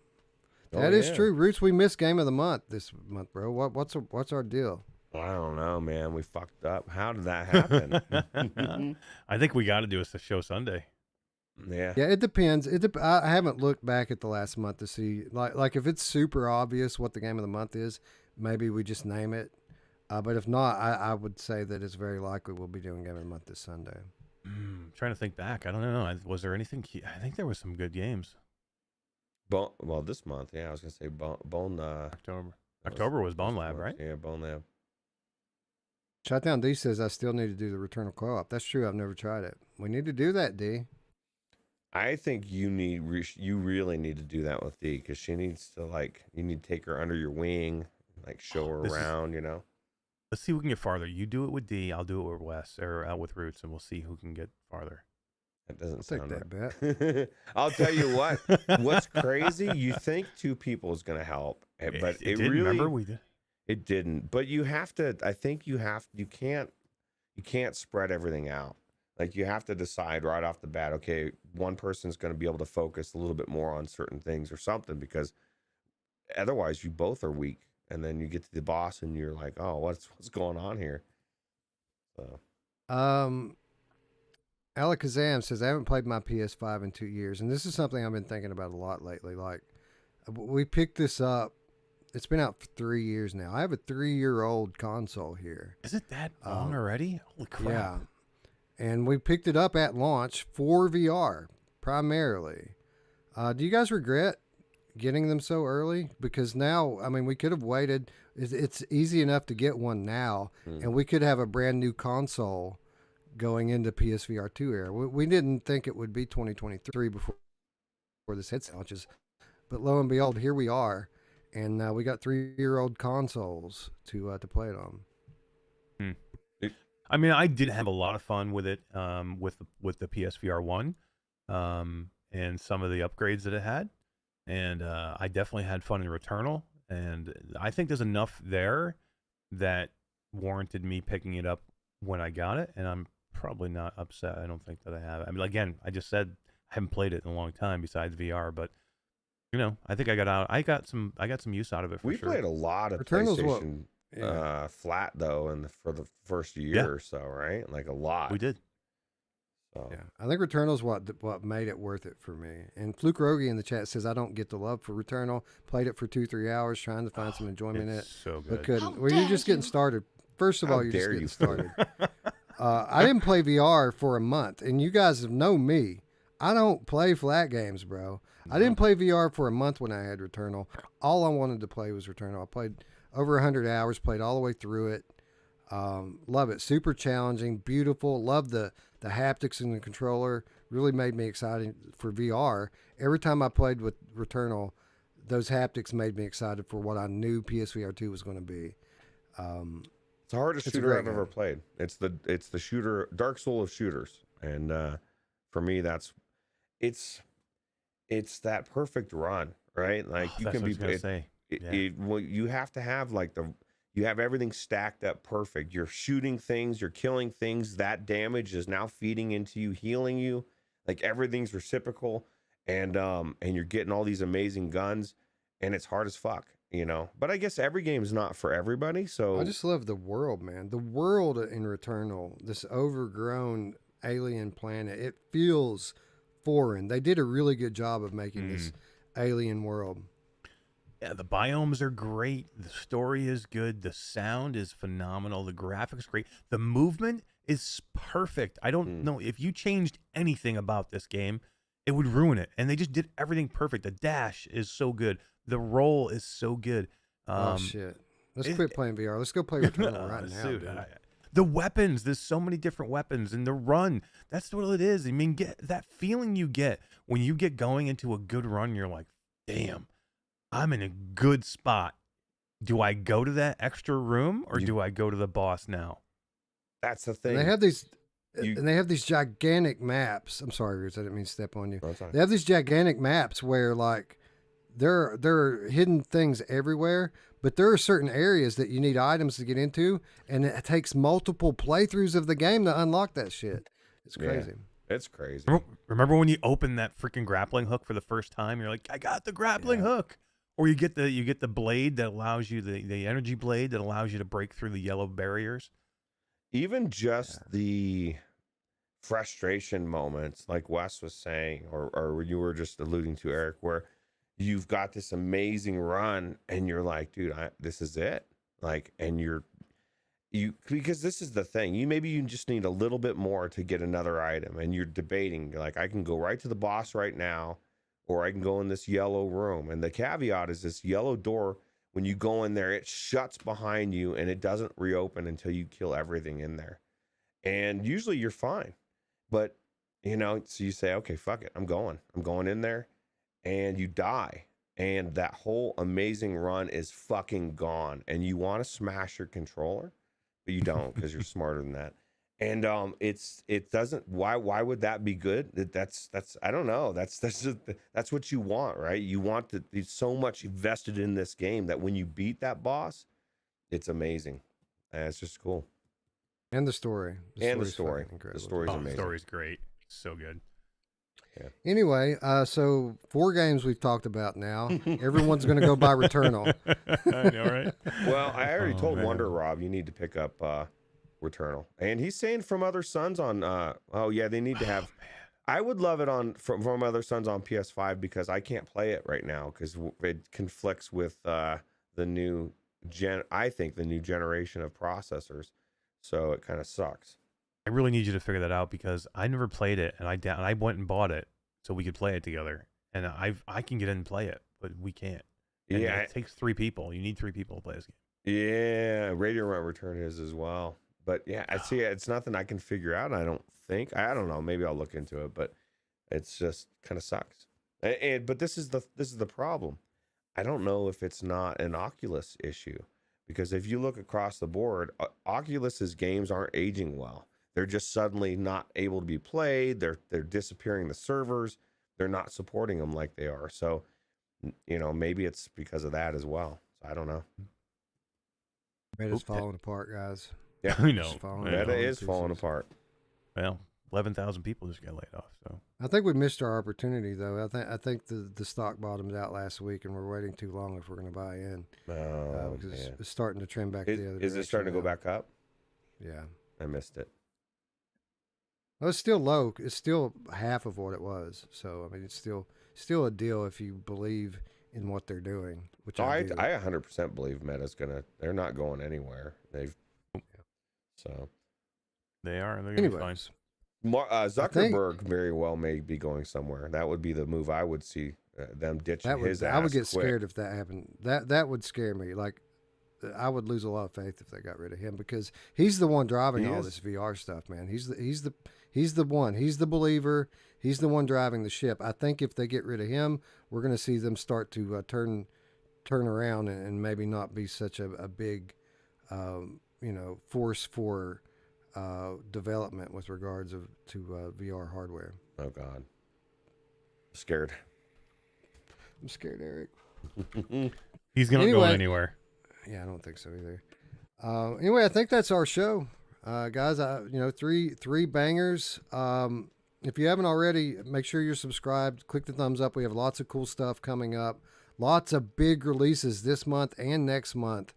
That is true. Roots, we missed Game of the Month this month, bro. What's our deal? I don't know, man. We fucked up. How did that happen? I think we got to do a show Sunday. Yeah. Yeah, it depends. I haven't looked back at the last month to see like if it's super obvious what the Game of the Month is, maybe we just name it. But if not, I would say that it's very likely we'll be doing Game of the Month this Sunday. Trying to think back. I don't know. Was there anything? I think there was some good games. Well, this month, yeah, I was gonna say Bone. October. October was Bone Lab, right? Yeah, Bone Lab. Shotdown D says I still need to do the Returnal co-op. That's true. I've never tried it. We need to do that, D. I think you really need to do that with D because she needs to you need to take her under your wing, show her around, you know. Let's see who can get farther. You do it with D, I'll do it with Wes or out with Roots, and we'll see who can get farther. That doesn't I'll sound take right. that bet. I'll tell you what. What's crazy? You think two people is going to help, but it did, really. Remember we did. It didn't. But you have to. I think you can't spread everything out. Like you have to decide right off the bat. Okay, one person's going to be able to focus a little bit more on certain things or something, because otherwise you both are weak. And then you get to the boss and you're like, oh, what's going on here? So, Alakazam says I haven't played my PS5 in 2 years, and this is something I've been thinking about a lot lately. Like, we picked this up. It's been out for 3 years now. I have a 3-year-old console here. Is it that long already? Holy crap! Yeah, and we picked it up at launch for VR primarily. Do you guys regret getting them so early? Because now, I mean, we could have waited. It's easy enough to get one now, and we could have a brand new console going into PSVR 2 era. We didn't think it would be 2023 before this headset launches, but lo and behold, here we are, and we got 3-year-old consoles to play it on. I mean, I did have a lot of fun with it, with the PSVR 1, and some of the upgrades that it had. And I definitely had fun in Returnal, and I think there's enough there that warranted me picking it up when I got it, and I'm probably not upset. I don't think that I have. I mean, again, I just said I haven't played it in a long time besides VR, but you know, I think I got some use out of it for sure. We played a lot of Returnal's PlayStation flat though, for the first year or so, right? Like a lot. We did. So. Yeah, I think Returnal's what made it worth it for me. And Fluke Rogi in the chat says I don't get the love for Returnal. Played it for 2-3 hours trying to find some enjoyment in it, so good. but couldn't. Well, you're just getting started. First of all, you're just dare getting you. started. I didn't play VR for a month, and you guys know me. I don't play flat games, bro. I didn't play VR for a month when I had Returnal. All I wanted to play was Returnal. I played over 100 hours, played all the way through it. Love it. Super challenging, beautiful. Love the haptics in the controller. Really made me excited for VR. Every time I played with Returnal, those haptics made me excited for what I knew PSVR 2 was going to be. It's the hardest It's a shooter great I've ever game. played. It's the shooter, Dark Soul of shooters, and for me, it's that perfect run, right? Like you That's can what be. I was gonna say. Well, you have to have you have everything stacked up perfect. You're shooting things, you're killing things. That damage is now feeding into you, healing you. Like everything's reciprocal, and you're getting all these amazing guns, and it's hard as fuck, you know. But I guess every game's not for everybody. So I just love the world, man. The world in Returnal, this overgrown alien planet, it feels foreign. They did a really good job of making this alien world. Yeah, the biomes are great. The story is good. The sound is phenomenal. The graphics great. The movement is perfect. I don't know if you changed anything about this game, it would ruin it. And they just did everything perfect. The dash is so good. The roll is so good. Oh shit! Let's quit playing VR. Let's go play Returnal right now. Dude, Dude. the weapons, there's so many different weapons, and the run, that's what it is. I mean, get that feeling you get when you get going into a good run. You're like, damn, I'm in a good spot. Do I go to that extra room or do I go to the boss now? That's the thing. And they have these gigantic maps. I'm sorry, Ruuts, I didn't mean to step on you. No, it's fine. They have these gigantic maps where like there are hidden things everywhere, but there are certain areas that you need items to get into, and it takes multiple playthroughs of the game to unlock that shit. It's crazy. Yeah, it's crazy. Remember when you open that freaking grappling hook for the first time? You're like, I got the grappling hook. Or you get the blade that allows you, the energy blade that allows you to break through the yellow barriers. Even just the frustration moments, like Wes was saying, or you were just alluding to, Eric, where you've got this amazing run and you're like, dude, this is it. Like, and you because this is the thing, maybe you just need a little bit more to get another item, and you're debating, like, I can go right to the boss right now, or I can go in this yellow room. And the caveat is this yellow door, when you go in there, it shuts behind you and it doesn't reopen until you kill everything in there. And usually you're fine. But, so you say, okay, fuck it. I'm going in there, and you die. And that whole amazing run is fucking gone. And you want to smash your controller, but you don't, because you're smarter than that. And it doesn't. Why would that be good? That's I don't know. That's what you want, right? You want to be so much invested in this game that when you beat that boss, it's amazing. And it's just cool. And the story. The story's amazing. The story's great. So good. Yeah. Anyway, so 4 games we've talked about now. Everyone's going to go buy Returnal. I know, right? Well, I already told Wonder Rob you need to pick up Returnal, and he's saying From Other Suns on. They need to have. I would love it on from Other Suns on PS5 because I can't play it right now because it conflicts with the new I think the new generation of processors, so it kind of sucks. I really need you to figure that out because I never played it, and I went and bought it so we could play it together. And I can get in and play it, but we can't. And it takes 3 people. You need 3 people to play this game. Yeah, Radio Run Return is as well. But yeah, I see it's nothing I can figure out. I don't think. I don't know. Maybe I'll look into it, but it's just kind of sucks. But this is the problem. I don't know if it's not an Oculus issue, because if you look across the board, Oculus's games aren't aging well. They're just suddenly not able to be played. They're disappearing the servers. They're not supporting them like they are. So, maybe it's because of that as well. So I don't know. Meta's falling apart, guys. Yeah, I know. Meta is falling apart. Well, 11,000 people just got laid off. So I think we missed our opportunity, though. I think the stock bottomed out last week, and we're waiting too long if we're going to buy in. Because it's starting to trend back the other direction. Is it starting to go back up? Yeah. I missed it. Well, it's still low. It's still half of what it was. So, I mean, it's still a deal if you believe in what they're doing, which I do. I 100% believe Meta's they're not going anywhere. So they are, and they're going to be fine. Zuckerberg very well may be going somewhere. That would be the move I would see them ditching his ass. I would get quick. scared if that happened. That would scare me. Like, I would lose a lot of faith if they got rid of him, because he's the one driving all this VR stuff, man. He's the one. He's the believer. He's the one driving the ship. I think if they get rid of him, we're going to see them start to turn around and maybe not be such a big, force for development with regards to VR hardware. Oh God, scared. I'm scared, Eric. He's not going anywhere. Yeah, I don't think so either. Anyway, I think that's our show, guys. Three bangers. If you haven't already, make sure you're subscribed. Click the thumbs up. We have lots of cool stuff coming up. Lots of big releases this month and next month.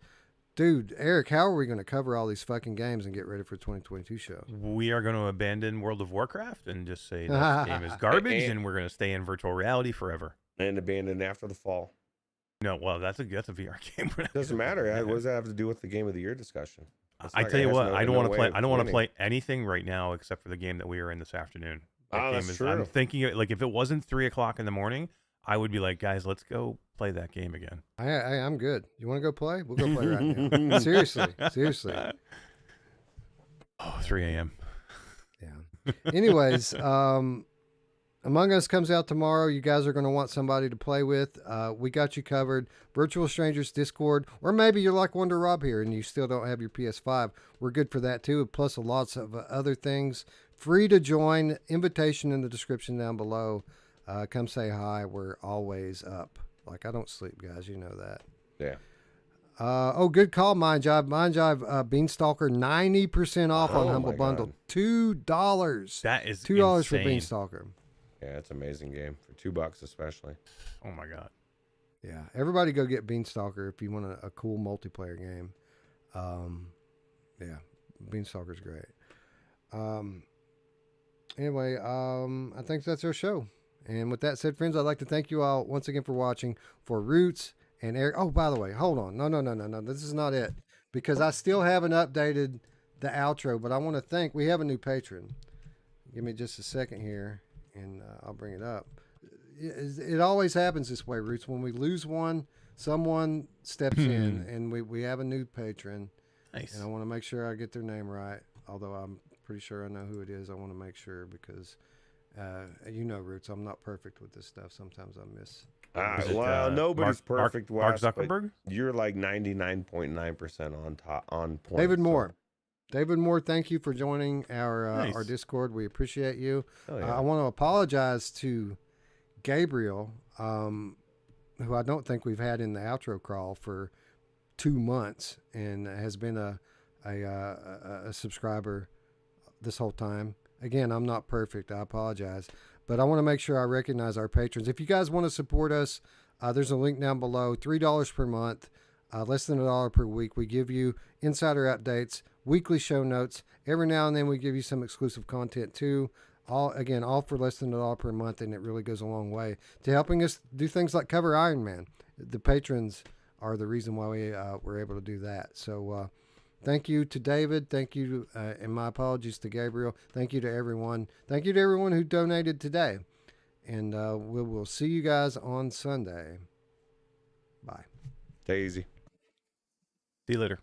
Dude, Eric, how are we going to cover all these fucking games and get ready for 2022 show? We are going to abandon World of Warcraft and just say this game is garbage, and we're going to stay in virtual reality forever. And abandon after the fall. No, well, that's a VR game. Doesn't matter. What does that have to do with the game of the year discussion? I tell you what, I don't want to play. I don't want to play anything right now except for the game that we are in this afternoon. That's true. I'm thinking, like, if it wasn't 3:00 in the morning, I would be like, guys, let's go play that game again. I'm good. You want to go play? We'll go play right now. Seriously. Oh, 3 a.m. Yeah. Anyways, Among Us comes out tomorrow. You guys are going to want somebody to play with. We got you covered. Virtual Strangers Discord, or maybe you're like Wonder Rob here and you still don't have your PS5. We're good for that too, plus lots of other things. Free to join. Invitation in the description down below. Come say hi. We're always up. Like, I don't sleep, guys. You know that. Yeah. Good call, Mind Jive. Mind Jive, Beanstalker, 90% off on Humble my Bundle. God. $2. That is $2 for insane. Beanstalker. Yeah, it's an amazing game for $2 especially. Oh my god. Yeah, everybody go get Beanstalker if you want a cool multiplayer game. Yeah, Beanstalker's great. Anyway, I think that's our show. And with that said, friends, I'd like to thank you all once again for watching. For Ruuts and Eric. Oh, by the way, hold on. No. This is not it. Because I still haven't updated the outro, but I want to thank, we have a new patron. Give me just a second here, and I'll bring it up. It always happens this way, Ruuts. When we lose one, someone steps in, and we have a new patron. Nice. And I want to make sure I get their name right, although I'm pretty sure I know who it is. I want to make sure because, you know, Ruuts, I'm not perfect with this stuff. Sometimes I miss. Is it, Nobody's Mark perfect. Mark Wes, but Zuckerberg? You're like 99.9% on point. David so- Moore. David Moore, thank you for joining our Nice. Discord. We appreciate you. Oh, yeah. I want to apologize to Gabriel, who I don't think we've had in the outro crawl for 2 months and has been a subscriber this whole time. Again, I'm not perfect. I apologize. But I want to make sure I recognize our patrons. If you guys want to support us, there's a link down below. $3 per month, less than $1 per week. We give you insider updates, weekly show notes. Every now and then we give you some exclusive content too. All for less than $1 per month, and it really goes a long way to helping us do things like cover Iron Man. The patrons are the reason why we were able to do that. So thank you to David. Thank you, and my apologies to Gabriel. Thank you to everyone. Thank you to everyone who donated today. And we will see you guys on Sunday. Bye. Take it easy. See you later.